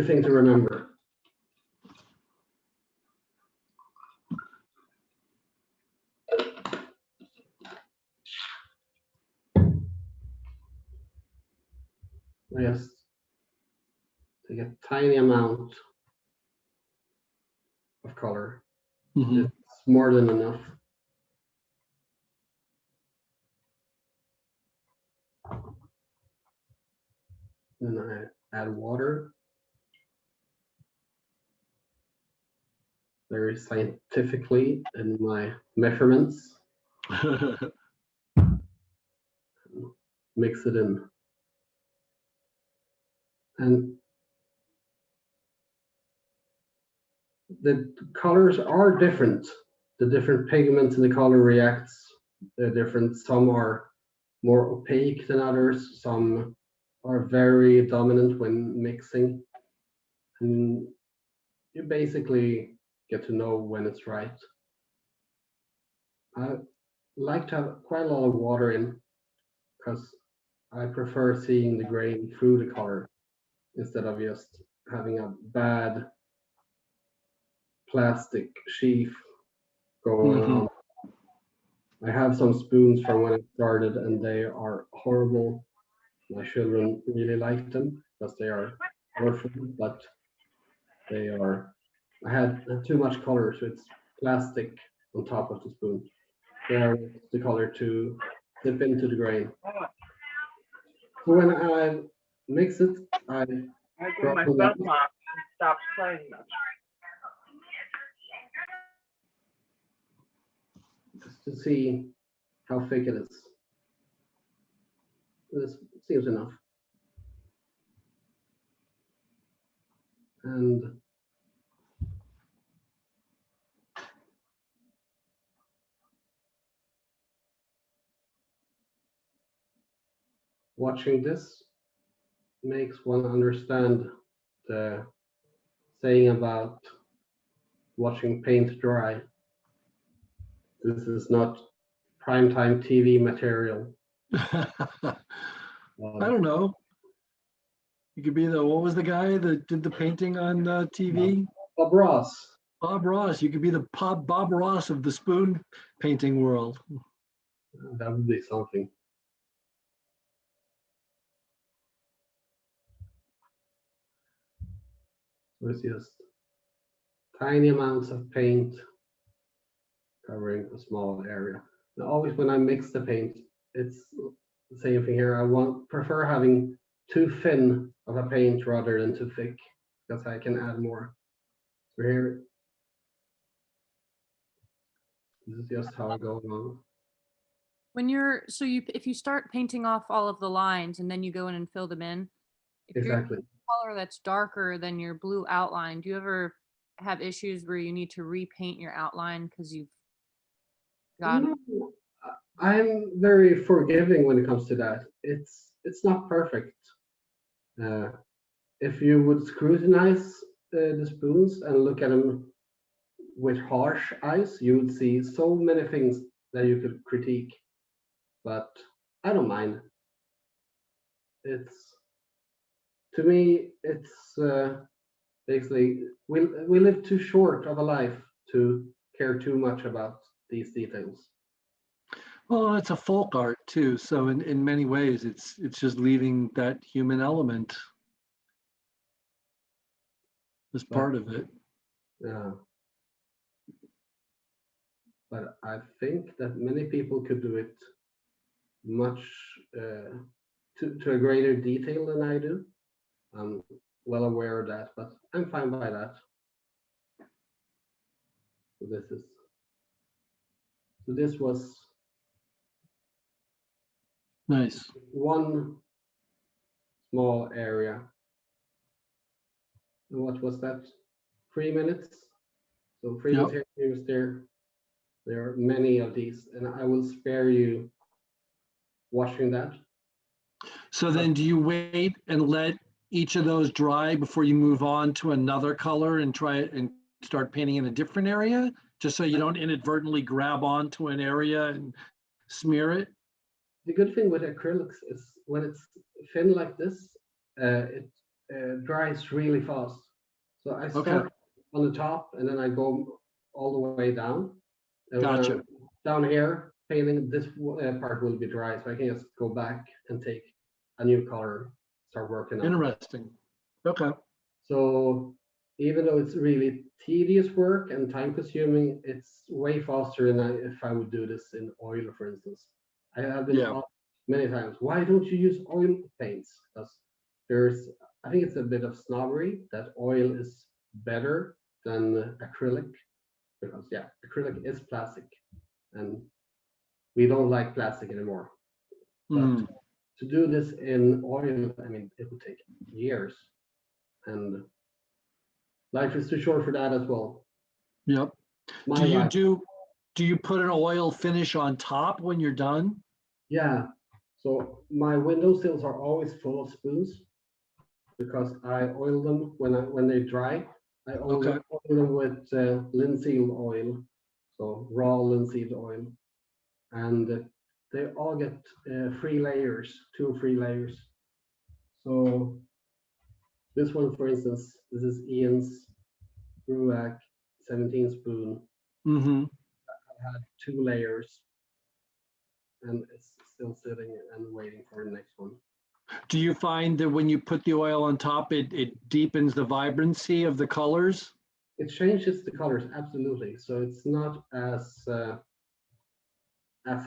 thing to remember. I just take a tiny amount of color. Mhm. It's more than enough. Then I add water. Very scientifically in my measurements. Mix it in. And the colors are different. The different pigments in the color reacts. They're different. Some are more opaque than others. Some are very dominant when mixing. And you basically get to know when it's right. I like to have quite a lot of water in because I prefer seeing the grain through the color instead of just having a bad plastic sheath going on. I have some spoons from when I started and they are horrible. My children really like them because they are colorful, but they are, I had too much color, so it's plastic on top of the spoon. There the color to dip into the grain. So when I mix it, I drop it down. Stop playing that. Just to see how thick it is. This seems enough. And watching this makes one understand the saying about watching paint dry. This is not primetime TV material. I don't know. You could be what was the guy that did the painting on TV? Bob Ross. Bob Ross. You could be the Bob Ross of the spoon painting world. That would be something. So it's just tiny amounts of paint covering a small area. Now, always when I mix the paint, it's the same thing here. I prefer having too thin of a paint rather than too thick, because I can add more. So here, this is just how I go along. When you're, if you start painting off all of the lines and then you go in and fill them in, if you're Exactly. color that's darker than your blue outline, do you ever have issues where you need to repaint your outline because you've got No, I'm very forgiving when it comes to that. It's not perfect. If you would scrutinize the spoons and look at them with harsh eyes, you would see so many things that you could critique. But I don't mind. To me, it's basically we live too short of a life to care too much about these details. Well, it's a folk art too. So in many ways, it's just leaving that human element as part of it. Yeah. But I think that many people could do it much to a greater detail than I do. I'm well aware of that, but I'm fine by that. So this was Nice. one small area. And what was that? 3 minutes. So 3 minutes here, 3 minutes there. There are many of these, and I will spare you watching that. So then do you wait and let each of those dry before you move on to another color and try it and start painting in a different area? Just so you don't inadvertently grab onto an area and smear it? The good thing with acrylics is when it's thin like this, it dries really fast. So I start on the top and then I go all the way down. And when I'm down here painting, this part will be dry, so I can just go back and take a new color, start working on it. Interesting. Okay. So even though it's really tedious work and time consuming, it's way faster than if I would do this in oil, for instance. I have been asked many times, why don't you use oil paints? Because I think it's a bit of snobbery that oil is better than acrylic, because acrylic is plastic and we don't like plastic anymore. But to do this in oil, I mean, it would take years, and life is too short for that as well. Yep. Do you put an oil finish on top when you're done? Yeah. So my windowsills are always full of spoons because I oil them when they dry. I oil them with linseed oil, so raw linseed oil, and they all get 3 layers, 2 or 3 layers. So this one, for instance, this is Ian's Bruac 17 spoon. Mm-hmm. I had 2 layers, and it's still sitting and waiting for the next one. Do you find that when you put the oil on top, it deepens the vibrancy of the colors? It changes the colors, absolutely. So it's not as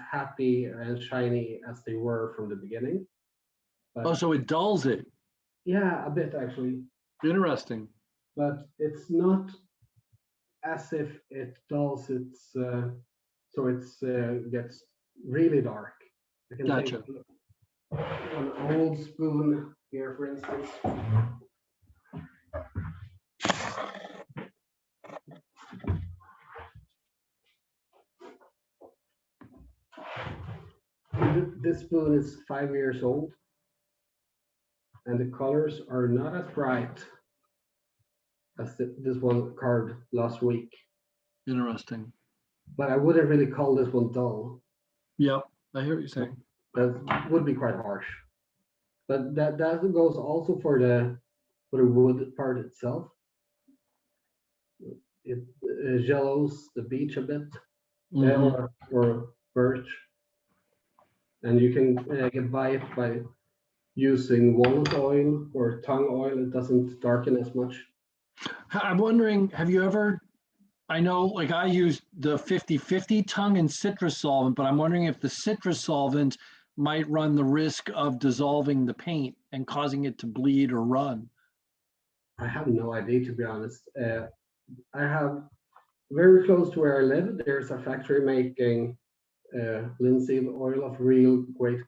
happy and shiny as they were from the beginning. But, so it dulls it? Yeah, a bit actually. Interesting. But it's not as if it dulls its, so it gets really dark. I can Gotcha. take an old spoon here, for instance. This spoon is 5 years old, and the colors are not as bright as this one carved last week. Interesting. But I wouldn't really call this one dull. Yep, I hear what you're saying. That would be quite harsh. But that goes also for the wood part itself. It yellows the beech a bit, Mhm. or birch, and you can get by it by using walnut oil or tung oil. It doesn't darken as much. I'm wondering, have you ever, I know like I use the 50/50 tongue and citrus solvent, but I'm wondering if the citrus solvent might run the risk of dissolving the paint and causing it to bleed or run. I have no idea, to be honest. I have very close to where I live, there's a factory making linseed oil of real great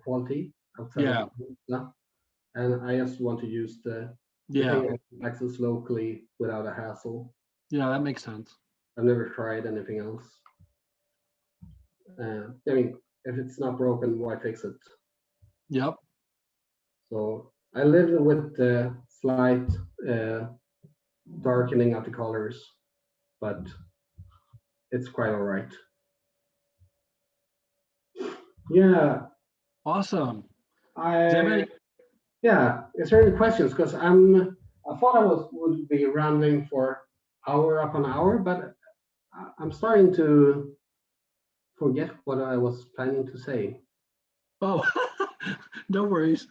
quality outside Yeah. of Malmo. And I just want to use the Yeah, thing I access locally without a hassle. yeah, that makes sense. I've never tried anything else. I mean, if it's not broken, why fix it? Yep. So I live with the slight darkening of the colors, but it's quite all right. Yeah, Awesome. Does anybody- yeah. Is there any questions? Because I thought I would be rambling for hour upon hour, but I'm starting to forget what I was planning to say. Oh, no worries.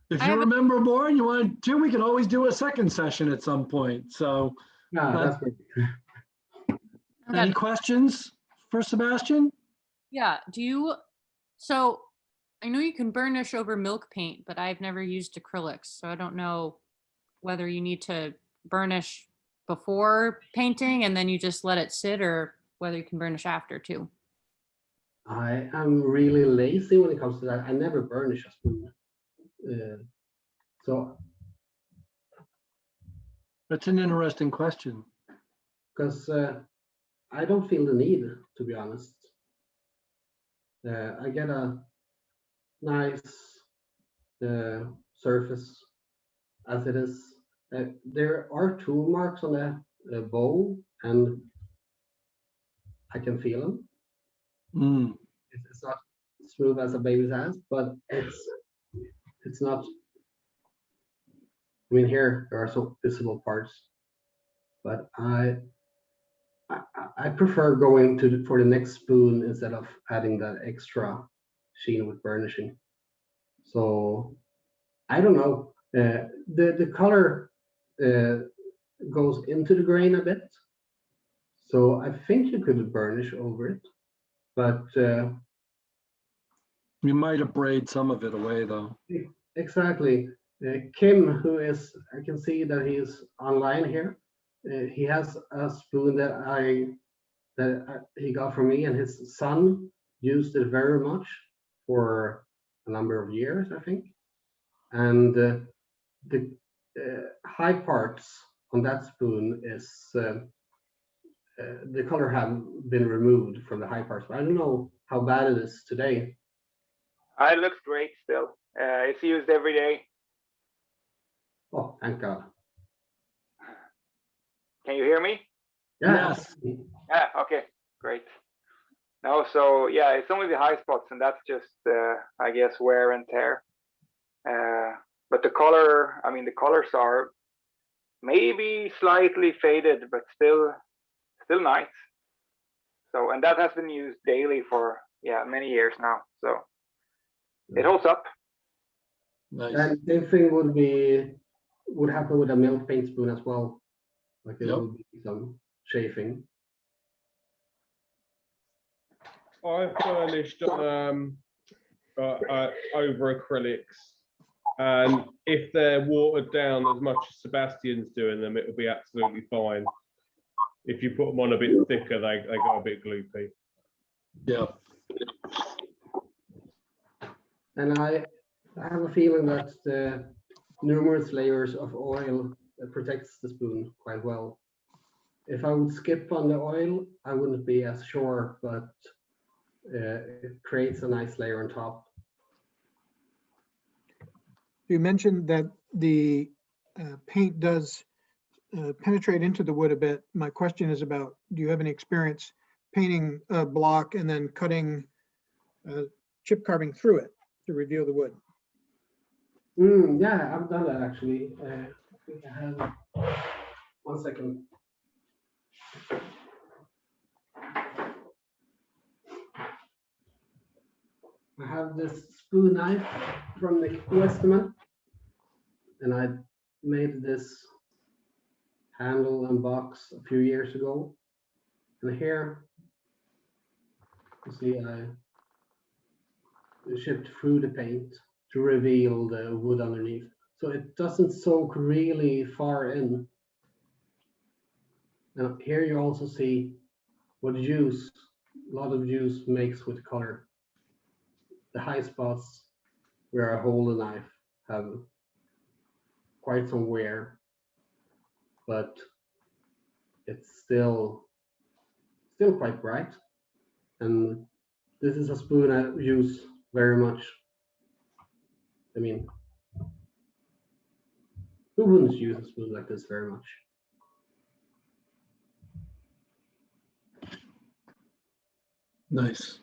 If I you have a- remember more and you want to, we can always do a second session at some point. So Yeah, But- that's great. I've any got- questions for Sebastian? Yeah, so I know you can burnish over milk paint, but I've never used acrylics, so I don't know whether you need to burnish before painting and then you just let it sit, or whether you can burnish after too. I am really lazy when it comes to that. I never burnish a spoon. So, That's an interesting question. because I don't feel the need, to be honest. I get a nice surface as it is. There are tool marks on the bowl, and I can feel them. Mm, It's not smooth as a baby's ass, but it's not. I mean, here there are some visible parts, but I prefer going for the next spoon instead of adding that extra sheen with burnishing. So I don't know. The color goes into the grain a bit, so I think you could burnish over it, but you might abrade some of it away though. exactly. Kim, who is, I can see that he is online here. He has a spoon that he got from me, and his son used it very much for a number of years, I think. And the high parts on that spoon is the color have been removed from the high parts, but I don't know how bad it is today. It looks great still. It's used every day. Oh, thank God. Can you hear me? Yeah. Yes. Yeah, okay, great. No, so yeah, it's only the high spots, and that's just, I guess, wear and tear. But the color, I mean, the colors are maybe slightly faded, but still nice. So, and that has been used daily for, yeah, many years now. So it holds up. Nice. And same thing would happen with a milk paint spoon as well. Like there Yep. would be some chafing. I furnished on over acrylics, and if they're watered down as much as Sebastian's doing them, it'll be absolutely fine. If you put them on a bit thicker, they go a bit gloopy. Yeah. And I have a feeling that the numerous layers of oil protects the spoon quite well. If I would skip on the oil, I wouldn't be as sure, but it creates a nice layer on top. You mentioned that the paint does penetrate into the wood a bit. My question is about, do you have any experience painting a block and then cutting, chip carving through it to reveal the wood? Yeah, I've done that actually. I think I have, 1 second. I have this spoon knife from the Westman, and I made this handle and box a few years ago. And here, you see, I shipped through the paint to reveal the wood underneath. So it doesn't soak really far in. Now here you also see what juice, a lot of juice makes with color. The high spots where I hold the knife have quite some wear, but it's still quite bright. And this is a spoon I use very much. I mean, who wouldn't use a spoon like this very much? Nice.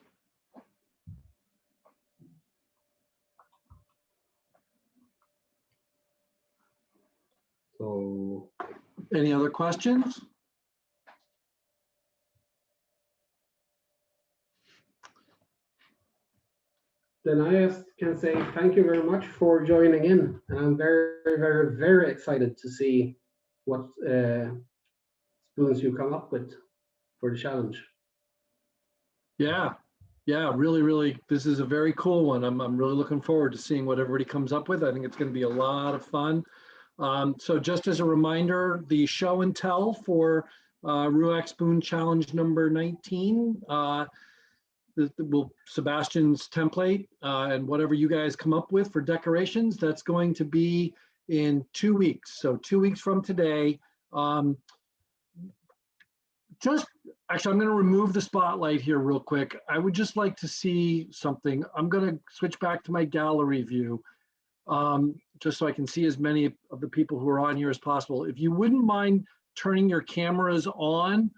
So, Any other questions? then I just can say thank you very much for joining in. And I'm very, very, very excited to see what spoons you come up with for the challenge. Yeah, really, this is a very cool one. I'm really looking forward to seeing what everybody comes up with. I think it's going to be a lot of fun. So just as a reminder, the show and tell for RUAC Spoon Challenge number 19, Sebastian's template and whatever you guys come up with for decorations, that's going to be in 2 weeks. So 2 weeks from today. Actually, I'm going to remove the spotlight here real quick. I would just like to see something. I'm going to switch back to my gallery view just so I can see as many of the people who are on here as possible. If you wouldn't mind turning your cameras on,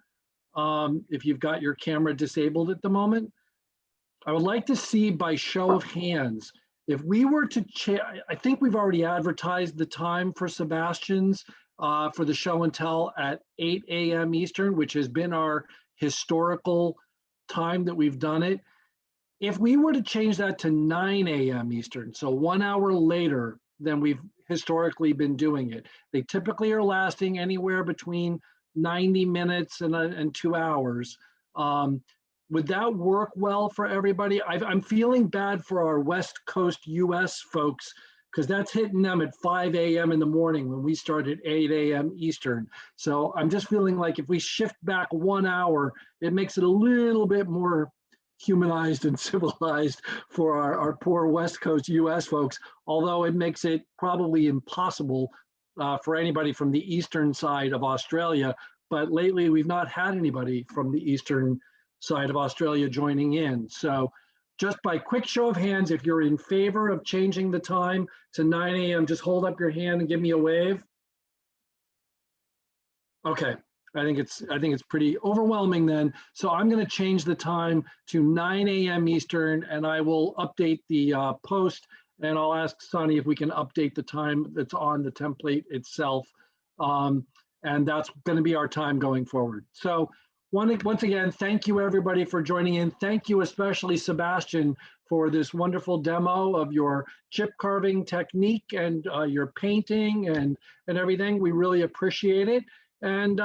if you've got your camera disabled at the moment, I would like to see by show of hands, if we were to, I think we've already advertised the time for Sebastian's for the show and tell at 8 a.m. Eastern, which has been our historical time that we've done it. If we were to change that to 9 a.m. Eastern, so 1 hour later than we've historically been doing it, they typically are lasting anywhere between 90 minutes and 2 hours. Would that work well for everybody? I'm feeling bad for our West Coast US folks because that's hitting them at 5 a.m. in the morning when we start at 8 a.m. Eastern. So I'm just feeling like if we shift back 1 hour, it makes it a little bit more humanized and civilized for our poor West Coast US folks, although it makes it probably impossible for anybody from the eastern side of Australia. But lately we've not had anybody from the eastern side of Australia joining in. So just by quick show of hands, if you're in favor of changing the time to 9 a.m., just hold up your hand and give me a wave. Okay, I think it's pretty overwhelming then. So I'm going to change the time to 9 a.m. Eastern, and I will update the post, and I'll ask Sonny if we can update the time that's on the template itself. And that's going to be our time going forward. So once again, thank you everybody for joining in. Thank you especially Sebastian for this wonderful demo of your chip carving technique and your painting and everything. We really appreciate it. And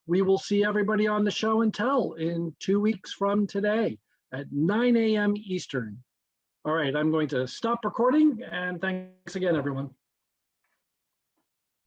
we will see everybody on the show and tell in 2 weeks from today at 9 a.m. Eastern. All right, I'm going to stop recording and thanks again, everyone.